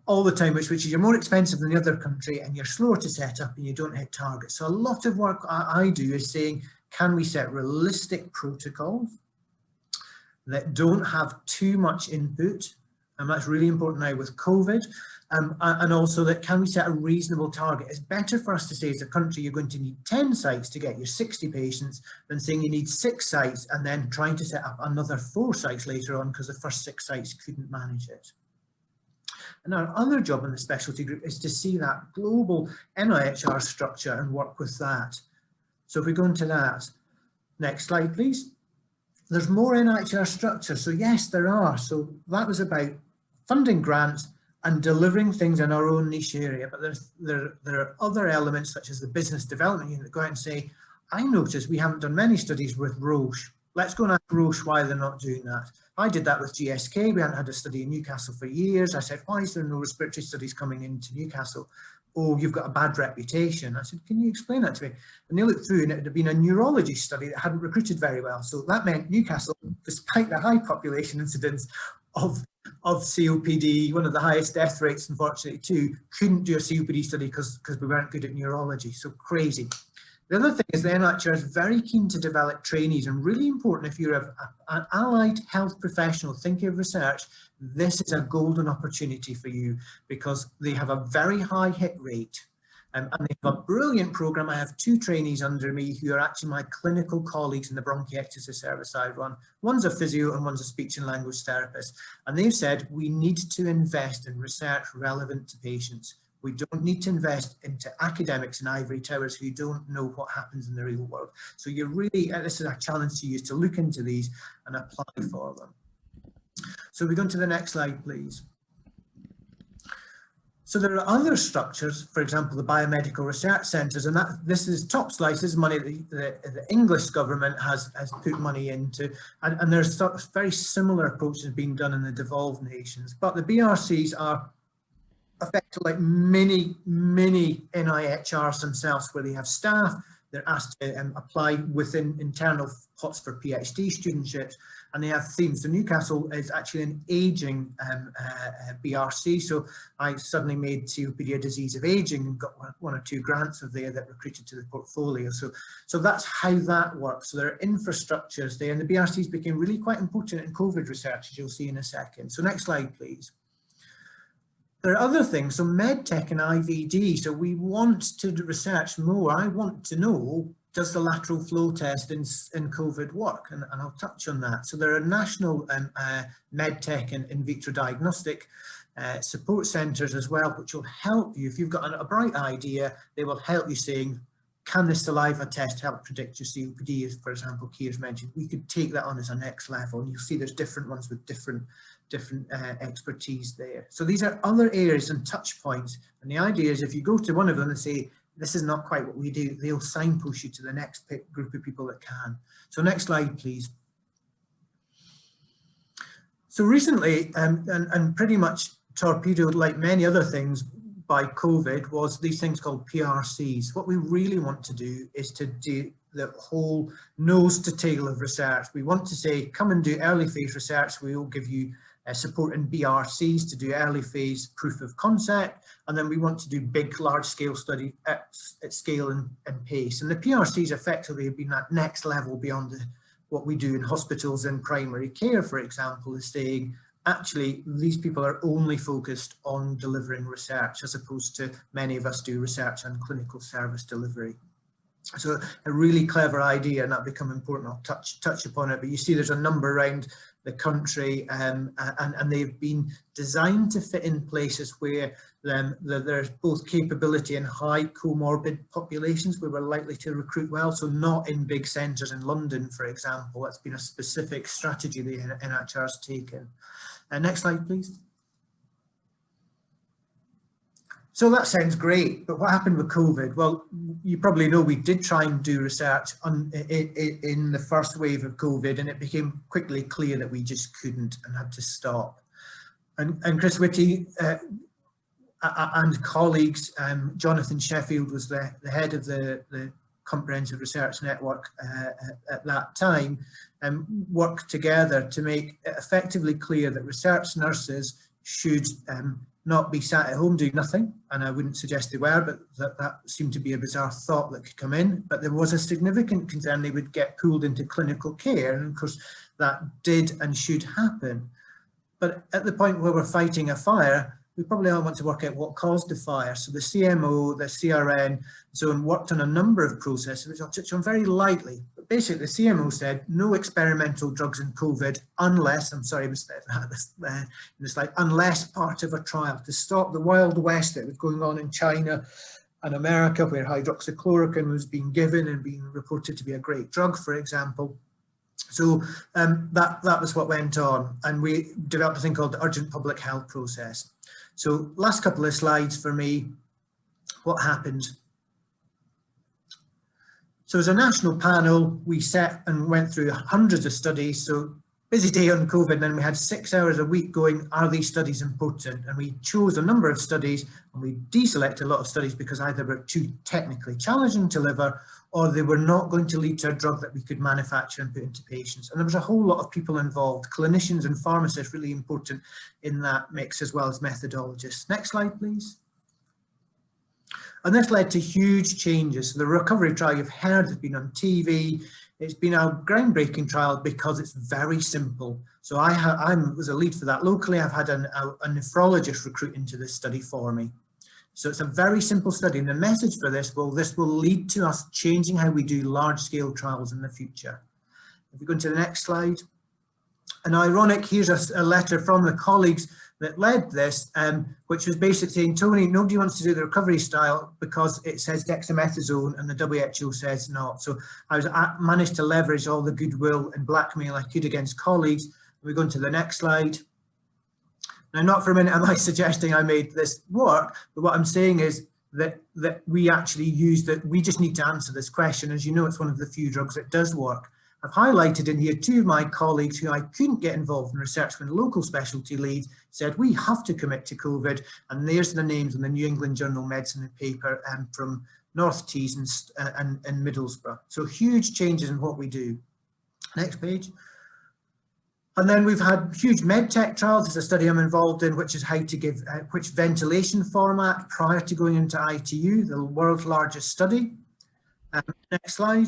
S4: all the time, which is you're more expensive than the other country and you're slower to set up and you don't hit targets. So a lot of work I do is saying, can we set realistic protocols that don't have too much input? And that's really important now with COVID. And also that, can we set a reasonable target? It's better for us to say as a country you're going to need 10 sites to get your 60 patients than saying you need 6 sites and then trying to set up another 4 sites later on because the first 6 sites couldn't manage it. And our other job in the specialty group is to see that global NIHR structure and work with that. So if we go into that, next slide please. There's more NIHR structure. So yes, there are. So that was about funding grants and delivering things in our own niche area. But there are other elements such as the business development unit that go out and say, I noticed we haven't done many studies with Roche. Let's go and ask Roche why they're not doing that. I did that with GSK. We hadn't had a study in Newcastle for years. I said, why is there no respiratory studies coming into Newcastle? Oh, you've got a bad reputation. I said, can you explain that to me? And they looked through and it had been a neurology study that hadn't recruited very well. So that meant Newcastle, despite the high population incidence of COPD, one of the highest death rates, unfortunately, too, couldn't do a COPD study because we weren't good at neurology. So crazy. The other thing is the NIHR is very keen to develop trainees, and really important if you're an allied health professional thinking of research, this is a golden opportunity for you because they have a very high hit rate. And they have a brilliant program. I have 2 trainees under me who are actually my clinical colleagues in the bronchiectasis service I run. One's a physio and one's a speech and language therapist. And they've said we need to invest in research relevant to patients. We don't need to invest into academics in ivory towers who don't know what happens in the real world. So you're really, this is a challenge to you, to look into these and apply for them. So we go to the next slide, please. So there are other structures, for example, the biomedical research centres, and this is top slice, this is money that the English government has put money into, and there's sort of very similar approaches being done in the devolved nations. But the BRCs are effectively like many NIHRs themselves, where they have staff, they're asked to apply within internal pots for PhD studentships, and they have themes. So Newcastle is actually an ageing BRC, so I suddenly made COPD a disease of ageing and got one or two grants of there that recruited to the portfolio. So that's how that works. So there are infrastructures there, and the BRCs became really quite important in COVID research, as you'll see in a second. So next slide, please. There are other things, so medtech and IVD. So we want to research more. I want to know, does the lateral flow test in COVID work? And I'll touch on that. So there are national medtech and in vitro diagnostic support centres as well, which will help you. If you've got a bright idea, they will help you saying, can this saliva test help predict your COPD, as for example, Keir's mentioned. We could take that on as a next level, and you'll see there's different ones with different expertise there. So these are other areas and touch points, and the idea is if you go to one of them and say, this is not quite what we do, they'll signpost you to the next group of people that can. So next slide, please. So recently, and pretty much torpedoed like many other things by COVID, was these things called PRCs. What we really want to do is to do the whole nose to tail of research. We want to say, come and do early phase research. We will give you support in BRCs to do early phase proof of concept, and then we want to do big large scale study at scale and pace. And the PRCs effectively have been that next level beyond what we do in hospitals and primary care, for example, is saying actually these people are only focused on delivering research as opposed to many of us do research and clinical service delivery. So a really clever idea, and that become important. I'll touch upon it, but you see there's a number around the country, and they've been designed to fit in places where there's both capability and high comorbid populations where we're likely to recruit well. So not in big centres in London, for example. That's been a specific strategy the NIHR has taken. Next slide, please. So that sounds great, but what happened with COVID? Well, you probably know we did try and do research in the first wave of COVID, and it became quickly clear that we just couldn't and had to stop. And Chris Whitty and colleagues, Jonathan Sheffield was the head of the Comprehensive Research Network at that time, worked together to make it effectively clear that research nurses should not be sat at home doing nothing, and I wouldn't suggest they were, but that seemed to be a bizarre thought that could come in. But there was a significant concern they would get pulled into clinical care, and of course that did and should happen. But at the point where we're fighting a fire, we probably all want to work out what caused the fire. So the CMO, the CRN, so on, worked on a number of processes, which I'll touch on very lightly. But basically, the CMO said no experimental drugs in COVID unless, I'm sorry, unless part of a trial to stop the Wild West that was going on in China and America, where hydroxychloroquine was being given and being reported to be a great drug, for example. So that was what went on, and we developed a thing called the urgent public health process. So last couple of slides for me, what happened? So as a national panel, we set and went through hundreds of studies. So busy day on COVID, and then we had 6 hours a week going, are these studies important? And we chose a number of studies, and we deselected a lot of studies because either were too technically challenging to deliver, or they were not going to lead to a drug that we could manufacture and put into patients. And there was a whole lot of people involved, clinicians and pharmacists, really important in that mix, as well as methodologists. Next slide, please. And this led to huge changes. So the recovery trial you've heard has been on TV. It's been a groundbreaking trial because it's very simple. So I was a lead for that locally. I've had a nephrologist recruit into this study for me. So it's a very simple study, and the message for this will lead to us changing how we do large-scale trials in the future. If we go into the next slide. And ironic, here's a letter from the colleagues that led this, which was basically saying, Tony, nobody wants to do the recovery style because it says dexamethasone and the WHO says not. So I managed to leverage all the goodwill and blackmail I could against colleagues. We go into the next slide. Now, not for a minute am I suggesting I made this work, but what I'm saying is that we actually use that. We just need to answer this question. As you know, it's one of the few drugs that does work. I've highlighted in here two of my colleagues who I couldn't get involved in research when local specialty lead said we have to commit to COVID, and there's the names in the New England Journal of Medicine paper from North Tees and Middlesbrough. So huge changes in what we do. Next page. And then we've had huge medtech trials. There's a study I'm involved in, which is how to give which ventilation format prior to going into ITU, the world's largest study. Next slide.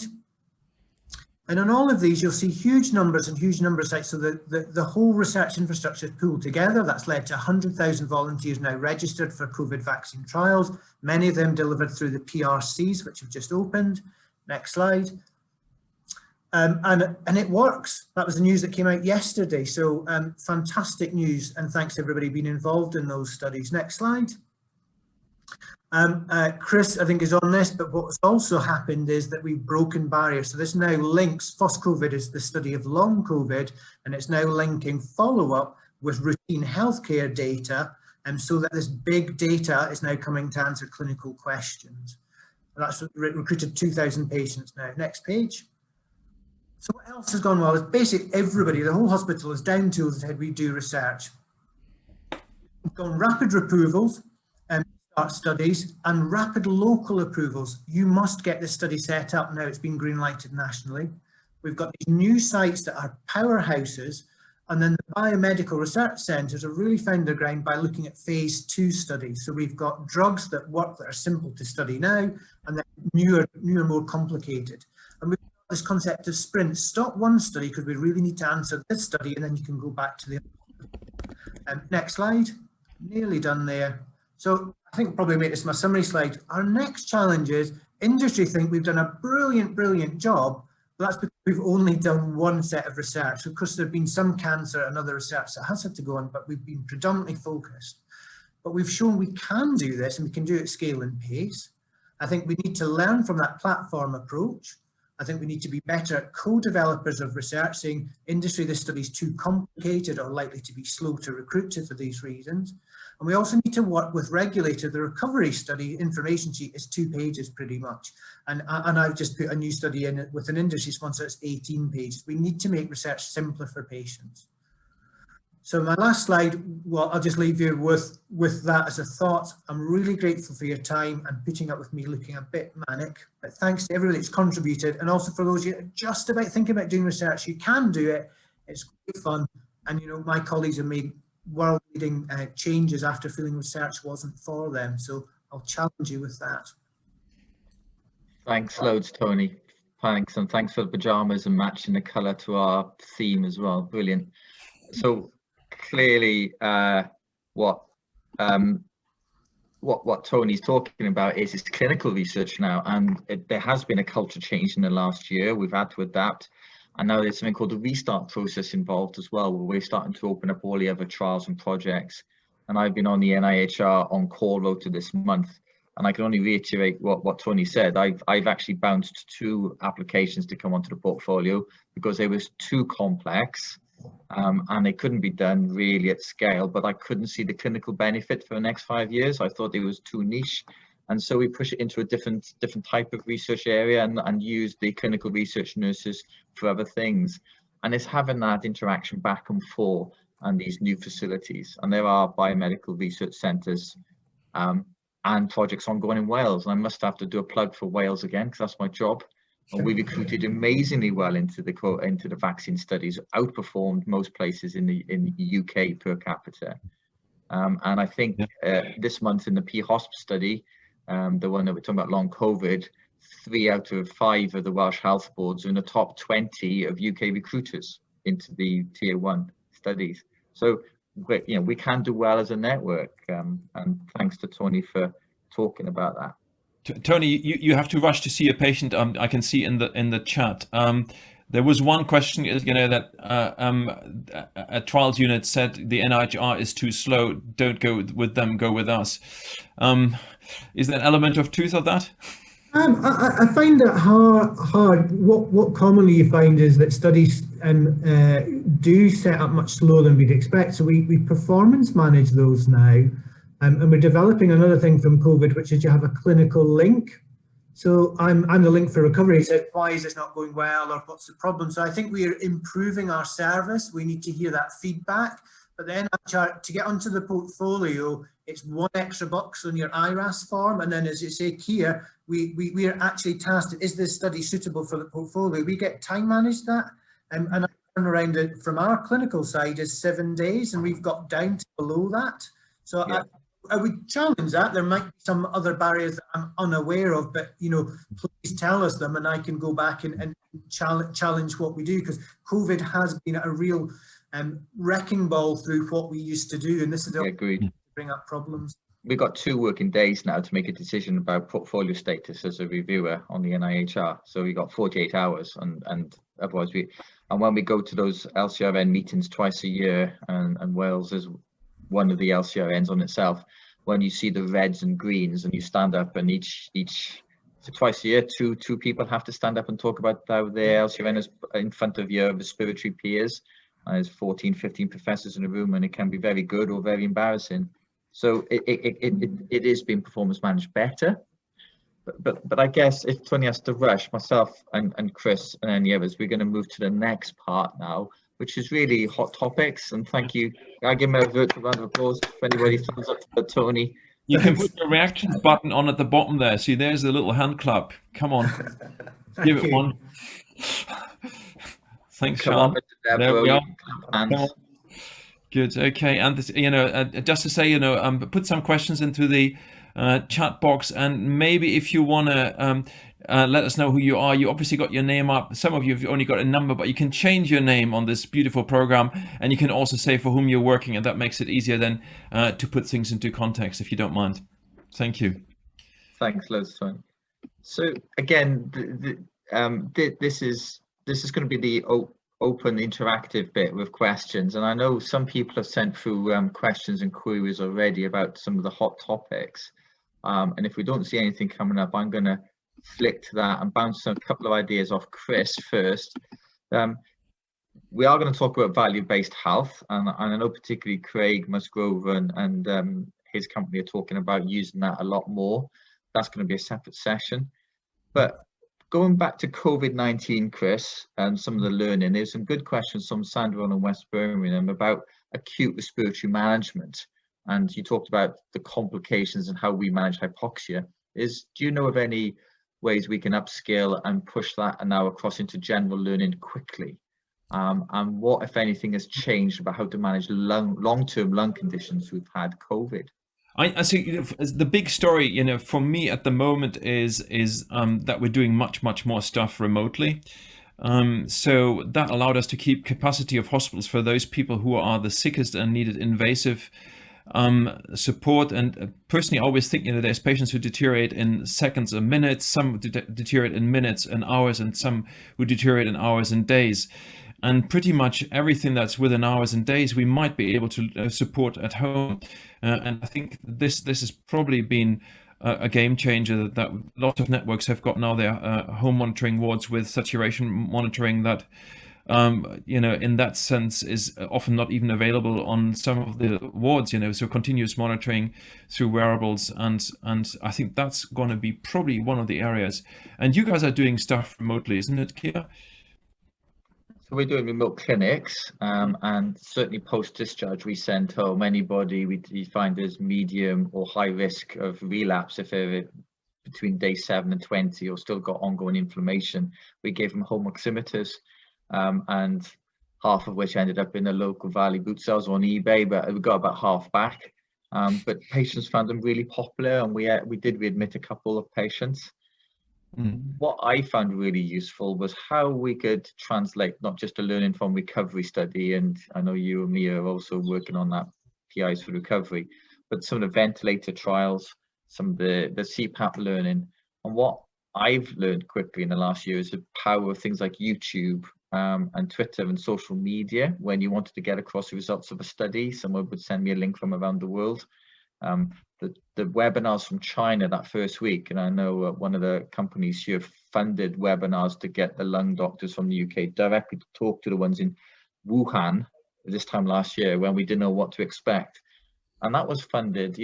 S4: And on all of these, you'll see huge numbers and huge number of sites. So the whole research infrastructure is pooled together. That's led to 100,000 volunteers now registered for COVID vaccine trials, many of them delivered through the PRCs, which have just opened. Next slide. And it works. That was the news that came out yesterday. So fantastic news, and thanks to everybody being involved in those studies. Next slide. Chris, I think, is on this, but what's also happened is that we've broken barriers. So this now links, FOSS-COVID is the study of long COVID, and it's now linking follow-up with routine healthcare data, and so that this big data is now coming to answer clinical questions. And that's recruited 2,000 patients now. Next page. So what else has gone well is basically everybody, the whole hospital is down tools as we do research. We've gone rapid approvals, start studies, and rapid local approvals. You must get this study set up now. It's been green lighted nationally. We've got these new sites that are powerhouses, and then the biomedical research centres have really found their ground by looking at phase 2 studies. So we've got drugs that work that are simple to study now, and then newer, more complicated. And we've got this concept of sprint. Stop one study because we really need to answer this study, and then you can go back to the other. Next slide. Nearly done there. So I think probably make this my summary slide. Our next challenge is industry think we've done a brilliant job, but that's because we've only done one set of research. Of course, there have been some cancer and other research that has had to go on, but we've been predominantly focused. But we've shown we can do this, and we can do it at scale and pace. I think we need to learn from that platform approach. I think we need to be better at co-developers of research, saying industry, this study is too complicated or likely to be slow to recruit for these reasons. And we also need to work with regulator. The recovery study information sheet is 2 pages pretty much. And I've just put a new study in with an industry sponsor, it's 18 pages. We need to make research simpler for patients. So my last slide, well, I'll just leave you with that as a thought. I'm really grateful for your time and putting up with me looking a bit manic, but thanks to everybody that's contributed. And also for those of you that are just about thinking about doing research, you can do it. It's great fun. And, you know, my colleagues have made world-leading changes after feeling research wasn't for them. So I'll challenge you with that.
S2: Thanks loads, Tony. Thanks, and thanks for the pajamas and matching the colour to our theme as well. Brilliant. So clearly, what Tony's talking about is clinical research now, and there has been a culture change in the last year. We've had to adapt. And now there's something called the restart process involved as well, where we're starting to open up all the other trials and projects. And I've been on the NIHR on-call rota this month, and I can only reiterate what Tony said. I've actually bounced 2 applications to come onto the portfolio because they was too complex, and they couldn't be done really at scale, but I couldn't see the clinical benefit for the next 5 years. I thought it was too niche. And so we push it into a different type of research area and use the clinical research nurses for other things. And it's having that interaction back and forth and these new facilities. And there are biomedical research centres and projects ongoing in Wales. And I must have to do a plug for Wales again, because that's my job. And we recruited amazingly well into the vaccine studies, outperformed most places in the UK per capita. And I think this month in the P-HOSP study, the one that we're talking about, long COVID, 3 out of 5 of the Welsh Health Boards are in the top 20 of UK recruiters into the Tier 1 studies. So, you know, we can do well as a network, and thanks to Tony for talking about that.
S1: Tony, you have to rush to see a patient. I can see in the chat. There was one question, you know, that a trials unit said the NIHR is too slow. Don't go with them, go with us. Is there an element of truth of that?
S4: I find that hard. What commonly you find is that studies do set up much slower than we'd expect. So we performance manage those now. And we're developing another thing from COVID, which is you have a clinical link. So I'm the link for recovery. So why is this not going well, or what's the problem? So I think we are improving our service. We need to hear that feedback. But then to get onto the portfolio, it's 1 extra box on your IRAS form. And then, as you say, Keir, we are actually tasked, is this study suitable for the portfolio? We get time managed that. And turnaround from our clinical side is 7 days, and we've got down to below that. So
S2: Yeah.
S4: I would challenge that. There might be some other barriers that I'm unaware of, but please tell us them, and I can go back and challenge what we do, because COVID has been a real wrecking ball through what we used to do, and this is
S2: Agreed.
S4: bring up problems.
S2: We've got 2 working days now to make a decision about portfolio status as a reviewer on the NIHR. So we got 48 hours, and otherwise and when we go to those LCRN meetings twice a year, and Wales is one of the LCRNs on itself, when you see the reds and greens and you stand up, and so twice a year, two people have to stand up and talk about how their LCRN is in front of your respiratory peers. And there's 14, 15 professors in a room, and it can be very good or very embarrassing. So it is being performance managed better, but I guess if Tony has to rush, myself and Chris and any others, we're going to move to the next part now, which is really hot topics. And thank you. I give him a virtual round of applause for anybody who thumbs up for Tony.
S1: You can put the reactions button on at the bottom there. See, there's the little hand clap. Come on, give it one. Thanks, Sean. There we are. Come on. Good. Okay. And just to say, put some questions into the chat box, and maybe if you want to let us know who you are. You obviously got your name up. Some of you have only got a number, but you can change your name on this beautiful program, and you can also say for whom you're working, and that makes it easier then to put things into context, if you don't mind. Thank you.
S2: Thanks, loads, Tony. So again, this is going to be the open interactive bit with questions, and I know some people have sent through questions and queries already about some of the hot topics, and if we don't see anything coming up, I'm going to flick to that and bounce a couple of ideas off Chris first. We are going to talk about value-based health, and I know particularly Craig Musgrove and his company are talking about using that a lot more. That's going to be a separate session. But going back to COVID-19, Chris, and some of the learning, there's some good questions from Sandra and West Birmingham about acute respiratory management. And you talked about the complications and how we manage hypoxia. Do you know of any ways we can upskill and push that now across into general learning quickly? And what, if anything, has changed about how to manage long-term lung conditions who've had COVID?
S1: I see the big story, for me at the moment is that we're doing much more stuff remotely. So that allowed us to keep capacity of hospitals for those people who are the sickest and needed invasive support. And personally, I always think, there's patients who deteriorate in seconds or minutes, some deteriorate in minutes and hours, and some who deteriorate in hours and days. And pretty much everything that's within hours and days, we might be able to support at home. And I think this has probably been a game changer, that lots of networks have got now their home monitoring wards with saturation monitoring that, in that sense is often not even available on some of the wards, so continuous monitoring through wearables. And I think that's going to be probably one of the areas. And you guys are doing stuff remotely, isn't it, Keir?
S2: So we're doing remote clinics, and certainly post-discharge we send home anybody we find as medium or high risk of relapse if they're between day 7 and 20 or still got ongoing inflammation. We gave them home oximeters, and half of which ended up in the local Valley boot sales on eBay, but we got about half back. But patients found them really popular, and we did readmit a couple of patients. What I found really useful was how we could translate not just a learning from recovery study, and I know you and me are also working on that, PIs for recovery, but some of the ventilator trials, some of the CPAP learning. And what I've learned quickly in the last year is the power of things like YouTube and Twitter and social media. When you wanted to get across the results of a study, someone would send me a link from around the world. The webinars from China that first week, and I know one of the companies here funded webinars to get the lung doctors from the UK directly to talk to the ones in Wuhan this time last year when we didn't know what to expect. And that was funded,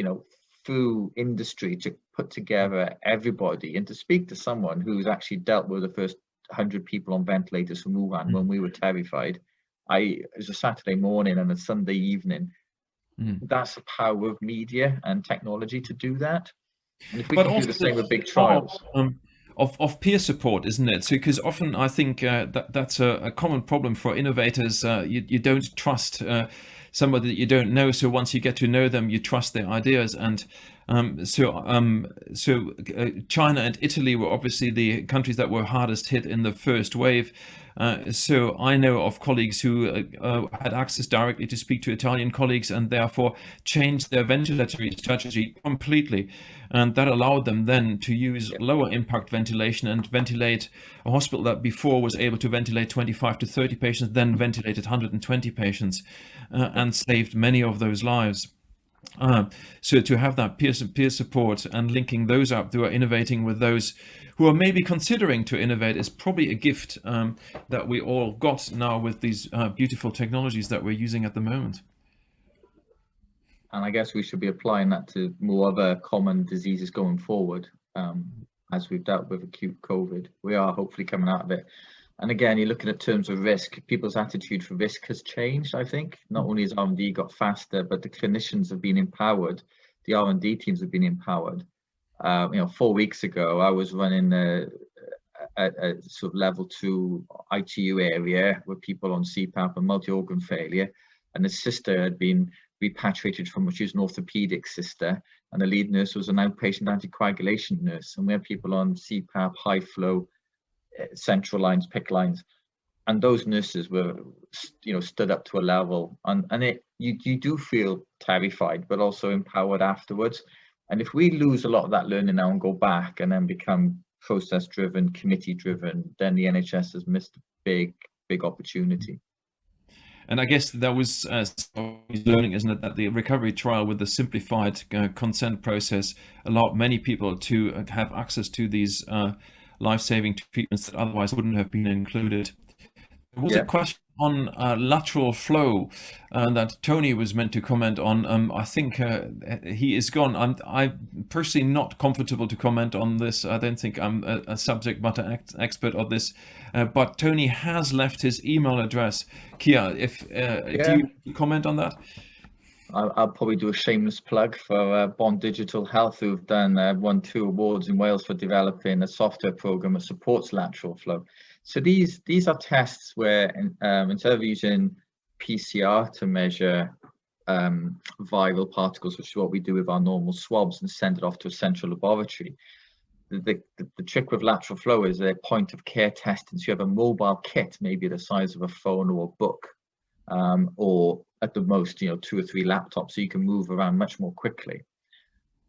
S2: through industry to put together everybody and to speak to someone who's actually dealt with the first 100 people on ventilators from Wuhan when we were terrified. It was a Saturday morning and a Sunday evening. That's the power of media and technology to do that. And if we can do the same with big trials.
S1: of peer support, isn't it? So, because often I think that's a common problem for innovators. You don't trust somebody that you don't know. So once you get to know them, you trust their ideas. And China and Italy were obviously the countries that were hardest hit in the first wave. So I know of colleagues who had access directly to speak to Italian colleagues and therefore changed their ventilatory strategy completely. And that allowed them then to use lower impact ventilation and ventilate a hospital that before was able to ventilate 25 to 30 patients, then ventilated 120 patients and saved many of those lives. So to have that peer support and linking those up who are innovating with those who are maybe considering to innovate is probably a gift that we all got now with these beautiful technologies that we're using at the moment.
S2: And I guess we should be applying that to more other common diseases going forward. As we've dealt with acute COVID, we are hopefully coming out of it. And again, you're looking at terms of risk. People's attitude for risk has changed, I think. Not only has R&D got faster, but the clinicians have been empowered. The R&D teams have been empowered. 4 weeks ago, I was running a sort of level 2 ITU area with people on CPAP and multi-organ failure. And the sister had been repatriated from, she was an orthopedic sister, and the lead nurse was an outpatient anticoagulation nurse. And we had people on CPAP, high flow, central lines, PICC lines, and those nurses were, stood up to a level, and you do feel terrified, but also empowered afterwards. And if we lose a lot of that learning now and go back and then become process driven, committee driven, then the NHS has missed a big opportunity.
S1: And I guess that was learning, isn't it, that the recovery trial with the simplified consent process allowed many people to have access to these life-saving treatments that otherwise wouldn't have been included. There was a question on lateral flow that Tony was meant to comment on. I think he is gone. I'm personally not comfortable to comment on this. I don't think I'm a subject matter expert on this. But Tony has left his email address. Keir, do you comment on that?
S2: I'll probably do a shameless plug for Bond Digital Health, who've won 2 awards in Wales for developing a software program that supports lateral flow. So these are tests where instead of using PCR to measure viral particles, which is what we do with our normal swabs, and send it off to a central laboratory, the trick with lateral flow is a point of care testing. So you have a mobile kit, maybe the size of a phone or a book, or at the most, 2 or 3 laptops, so you can move around much more quickly.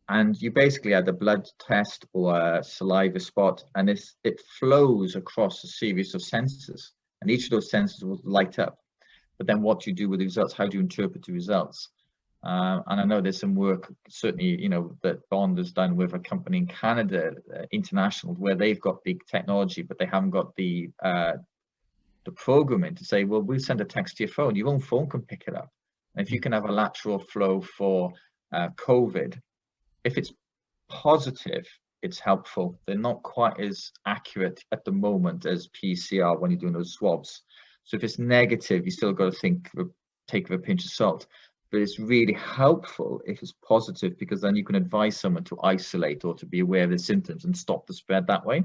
S2: And you basically add a blood test or a saliva spot, and it flows across a series of sensors, and each of those sensors will light up. But then what do you do with the results? How do you interpret the results? And I know there's some work, certainly, that Bond has done with a company in Canada, International, where they've got the technology, but they haven't got the programming to say, well, we'll send a text to your phone. Your own phone can pick it up. And if you can have a lateral flow for COVID, if it's positive, it's helpful. They're not quite as accurate at the moment as PCR when you're doing those swabs. So if it's negative, you still got to take with a pinch of salt. But it's really helpful if it's positive, because then you can advise someone to isolate or to be aware of the symptoms and stop the spread that way.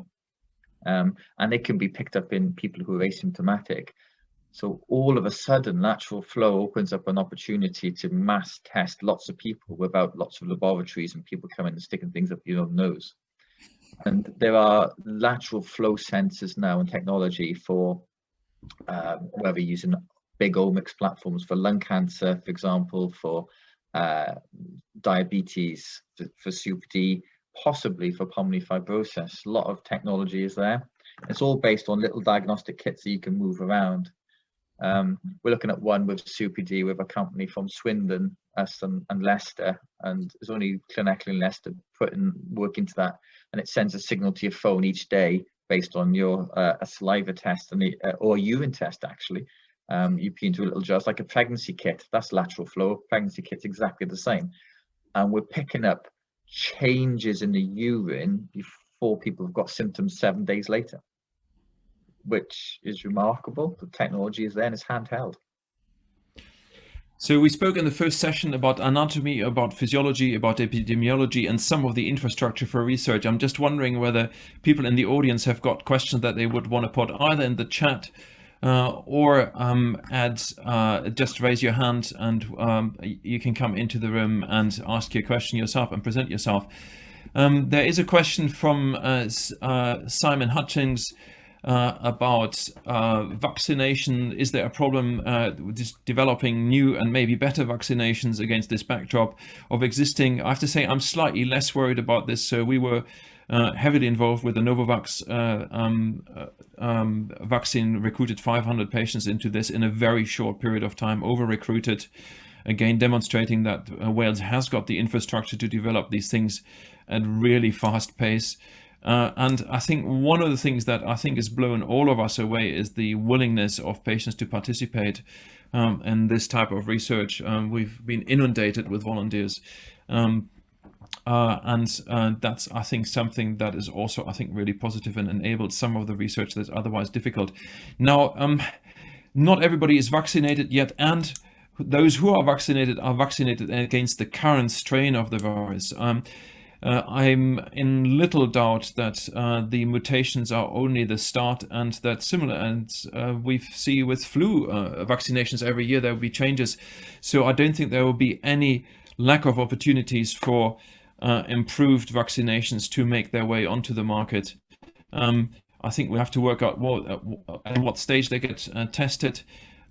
S2: And it can be picked up in people who are asymptomatic. So all of a sudden, lateral flow opens up an opportunity to mass test lots of people without lots of laboratories and people coming and sticking things up your nose. And there are lateral flow sensors now and technology for whether using big omics platforms for lung cancer, for example, for diabetes, for COPD, possibly for pulmonary fibrosis. A lot of technology is there. It's all based on little diagnostic kits that you can move around. We're looking at one with COPD with a company from Swindon, us and Leicester, and there's only clinical in Leicester putting work into that, and it sends a signal to your phone each day based on your a saliva test and or a urine test actually. You pee into a little jar. It's like a pregnancy kit. That's lateral flow. Pregnancy kit's exactly the same, and we're picking up changes in the urine before people have got symptoms 7 days later, which is remarkable. The technology is there and it's handheld.
S1: So we spoke in the first session about anatomy, about physiology, about epidemiology, and some of the infrastructure for research. I'm just wondering whether people in the audience have got questions that they would want to put either in the chat or just raise your hand, and you can come into the room and ask your question yourself and present yourself. There is a question from Simon Hutchings about vaccination. Is there a problem with just developing new and maybe better vaccinations against this backdrop of existing? I have to say I'm slightly less worried about this. So we were heavily involved with the Novavax vaccine, recruited 500 patients into this in a very short period of time, over-recruited, again demonstrating that Wales has got the infrastructure to develop these things at really fast pace. And I think one of the things that I think has blown all of us away is the willingness of patients to participate in this type of research. We've been inundated with volunteers. And that's, I think, something that is also, I think, really positive and enabled some of the research that's otherwise difficult. Now, not everybody is vaccinated yet, and those who are vaccinated against the current strain of the virus. I'm in little doubt that the mutations are only the start, and that similar, and we see with flu vaccinations every year there will be changes. So I don't think there will be any lack of opportunities for improved vaccinations to make their way onto the market. I think we have to work out at what stage they get tested.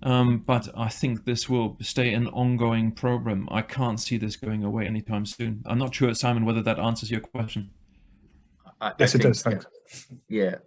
S1: But I think this will stay an ongoing program. I can't see this going away anytime soon. I'm not sure, Simon, whether that answers your question.
S5: Yes, it does. Thanks.
S2: Yeah,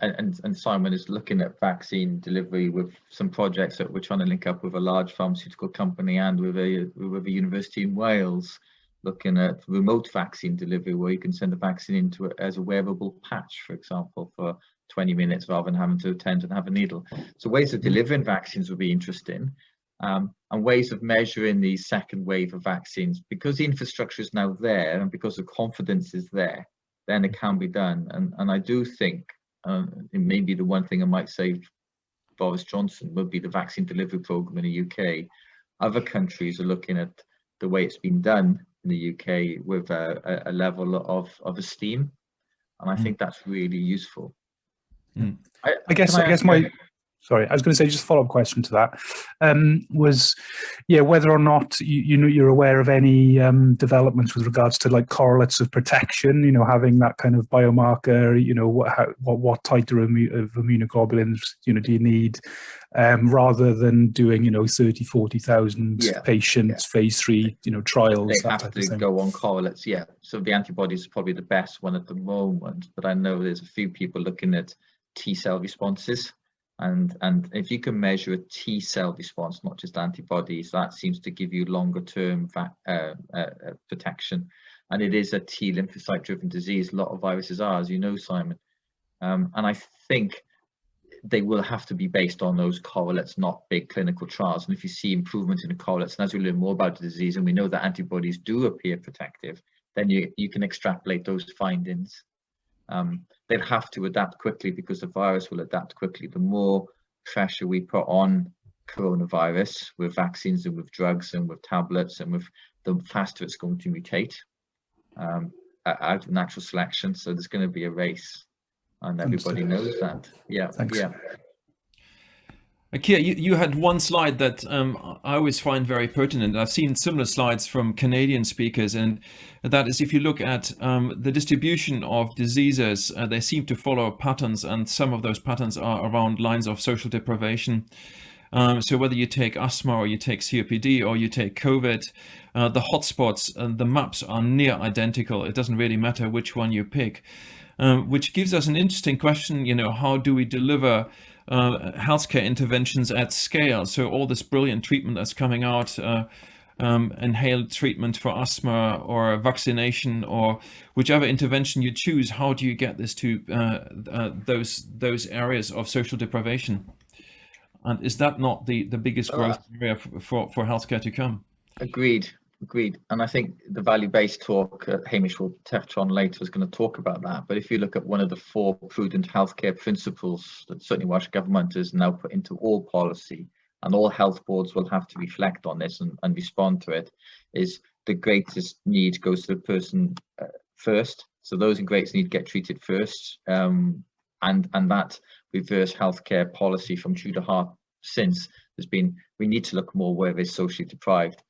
S2: and Simon is looking at vaccine delivery with some projects that we're trying to link up with a large pharmaceutical company and with a university in Wales, looking at remote vaccine delivery, where you can send a vaccine into it as a wearable patch, for example, for 20 minutes rather than having to attend and have a needle. So ways of delivering vaccines will be interesting, and ways of measuring the second wave of vaccines, because the infrastructure is now there and because the confidence is there, then it can be done. And I do think it may be the one thing I might say Boris Johnson would be the vaccine delivery program in the UK. Other countries are looking at the way it's been done in the UK with a level of esteem, and I think that's really useful.
S5: I guess my sorry, I was going to say, just a follow-up question to that was, yeah, whether or not you're aware of any developments with regards to like correlates of protection, having that kind of biomarker, what titer of immunoglobulins, do you need, rather than doing, 30, 40,000 patients, phase 3, trials.
S2: They have to go on correlates, yeah. So the antibodies is probably the best one at the moment, but I know there's a few people looking at T-cell responses. And if you can measure a T-cell response, not just antibodies, that seems to give you longer term protection. And it is a T lymphocyte driven disease. A lot of viruses are, as you know, Simon. And I think they will have to be based on those correlates, not big clinical trials. And if you see improvement in the correlates, and as we learn more about the disease, and we know that antibodies do appear protective, then you can extrapolate those findings. They'll have to adapt quickly because the virus will adapt quickly. The more pressure we put on coronavirus with vaccines and with drugs and with tablets, and with the faster it's going to mutate out of natural selection. So there's going to be a race, and everybody knows that. Yeah.
S5: Thanks.
S2: Yeah.
S1: Keir, you had one slide that I always find very pertinent. I've seen similar slides from Canadian speakers, and that is, if you look at the distribution of diseases, they seem to follow patterns, and some of those patterns are around lines of social deprivation. So whether you take asthma or you take COPD or you take COVID, the hotspots and the maps are near identical. It doesn't really matter which one you pick, which gives us an interesting question, how do we deliver healthcare interventions at scale? So all this brilliant treatment that's coming out, inhaled treatment for asthma or vaccination or whichever intervention you choose, how do you get this to those areas of social deprivation? And is that not the biggest growth area for healthcare to come?
S2: Agreed. And I think the value-based talk, Hamish will touch on later, is going to talk about that. But if you look at one of the 4 prudent healthcare principles that certainly Welsh Government has now put into all policy, and all health boards will have to reflect on this and respond to it, is the greatest need goes to the person first. So those in greatest need get treated first, and that reverse healthcare policy from Tudor Hart since has been, we need to look more where they're socially deprived.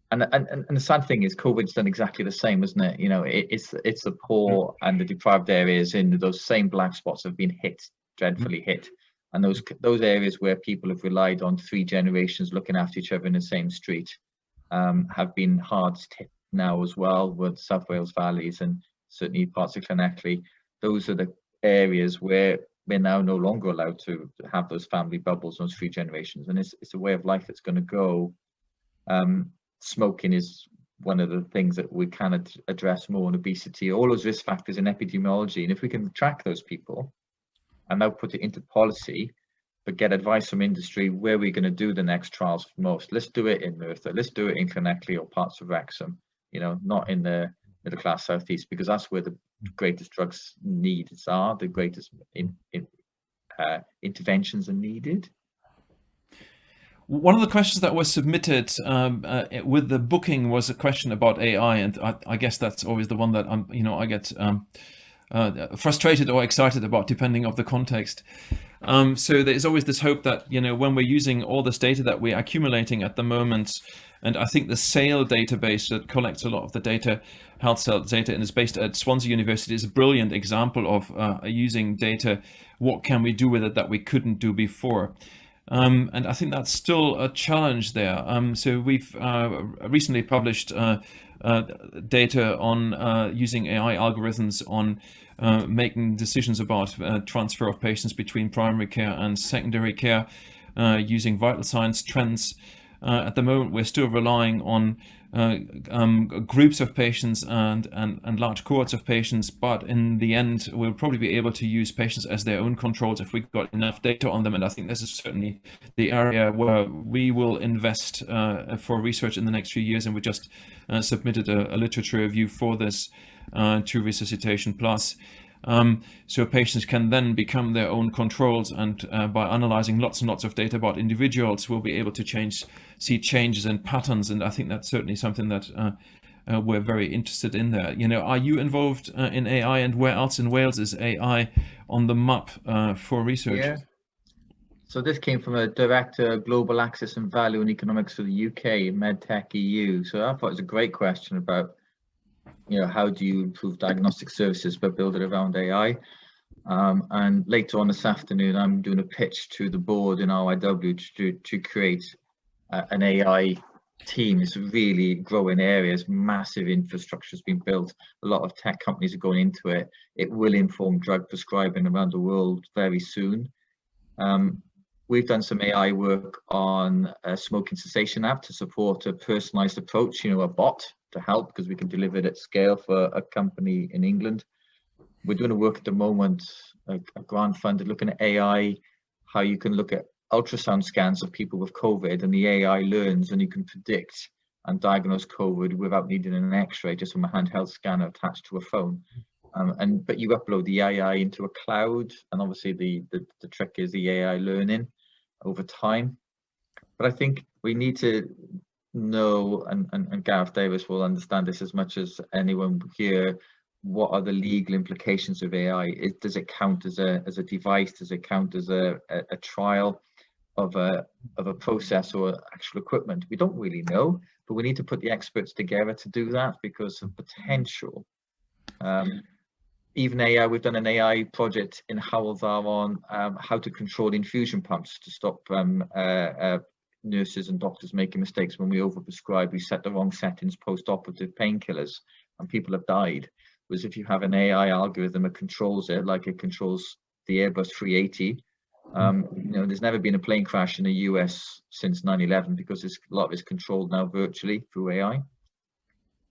S2: And the sad thing is, COVID's done exactly the same, isn't it? You know, it's the poor and the deprived areas in those same black spots have been hit, dreadfully hit. And those areas where people have relied on 3 generations looking after each other in the same street have been hard hit now as well, with South Wales valleys and certainly parts of Llanelli. Those are the areas where we're now no longer allowed to have those family bubbles, those 3 generations. And it's a way of life that's going to go. Smoking is one of the things that we can address more in obesity, all those risk factors in epidemiology. And if we can track those people and now put it into policy, but get advice from industry where we're going to do the next trials most. Let's do it in Merthyr, let's do it in Llanelli or parts of Wrexham, you know, not in the middle class southeast, because that's where the greatest drugs needs are, the greatest interventions are needed.
S1: One of the questions that was submitted with the booking was a question about AI, and I guess that's always the one that I get frustrated or excited about, depending on the context. So there's always this hope that, you know, when we're using all this data that we're accumulating at the moment, and I think the SAIL database that collects a lot of the data, health sales data, and is based at Swansea University, is a brilliant example of using data. What can we do with it that we couldn't do before? And I think that's still a challenge there. So we've recently published data on using AI algorithms on making decisions about transfer of patients between primary care and secondary care using vital signs trends. At the moment, we're still relying on groups of patients and large cohorts of patients, but in the end, we'll probably be able to use patients as their own controls if we've got enough data on them. And I think this is certainly the area where we will invest for research in the next few years. And we just submitted a literature review for this to Resuscitation Plus. So patients can then become their own controls, and by analyzing lots and lots of data about individuals, we'll be able to see changes in patterns. And I think that's certainly something that we're very interested in there. You know, are you involved in AI, and where else in Wales is AI on the map for research?
S2: Yeah. So this came from a Director of Global Access and Value and Economics for the UK, MedTech EU. So I thought it was a great question about, you know, how do you improve diagnostic services but build it around AI? And later on this afternoon, I'm doing a pitch to the board in RIW to create an AI team. It's a really growing area. There's massive infrastructure has been built. A lot of tech companies are going into it. It will inform drug prescribing around the world very soon. We've done some AI work on a smoking cessation app to support a personalized approach, you know, a bot to help, because we can deliver it at scale for a company in England. We're doing a work at the moment, a grant funded, looking at AI, how you can look at ultrasound scans of people with COVID, and the AI learns and you can predict and diagnose COVID without needing an X-ray, just from a handheld scanner attached to a phone. But you upload the AI into a cloud, and obviously the trick is the AI learning over time. But I think we need to know, and Gareth Davis will understand this as much as anyone here, what are the legal implications of AI? Does it count as a device? Does it count as a trial of a process or actual equipment? We don't really know, but we need to put the experts together to do that, because of potential. Even AI, we've done an AI project in Hywel on how to control infusion pumps to stop nurses and doctors making mistakes when we overprescribe. We set the wrong settings post-operative painkillers, and people have died. Whereas if you have an AI algorithm that controls it, like it controls the Airbus 380, you know, there's never been a plane crash in the US since 9/11, because a lot of it's controlled now virtually through AI,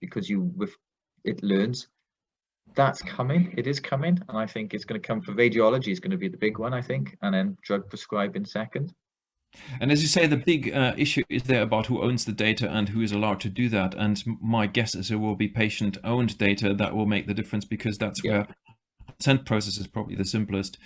S2: because it learns. That's coming. It is coming, and I think it's going to come for radiology. Is going to be the big one, I think, and then drug prescribing second.
S1: And as you say, the big issue is there about who owns the data and who is allowed to do that. And my guess is it will be patient-owned data that will make the difference, because that's where consent process is probably the simplest.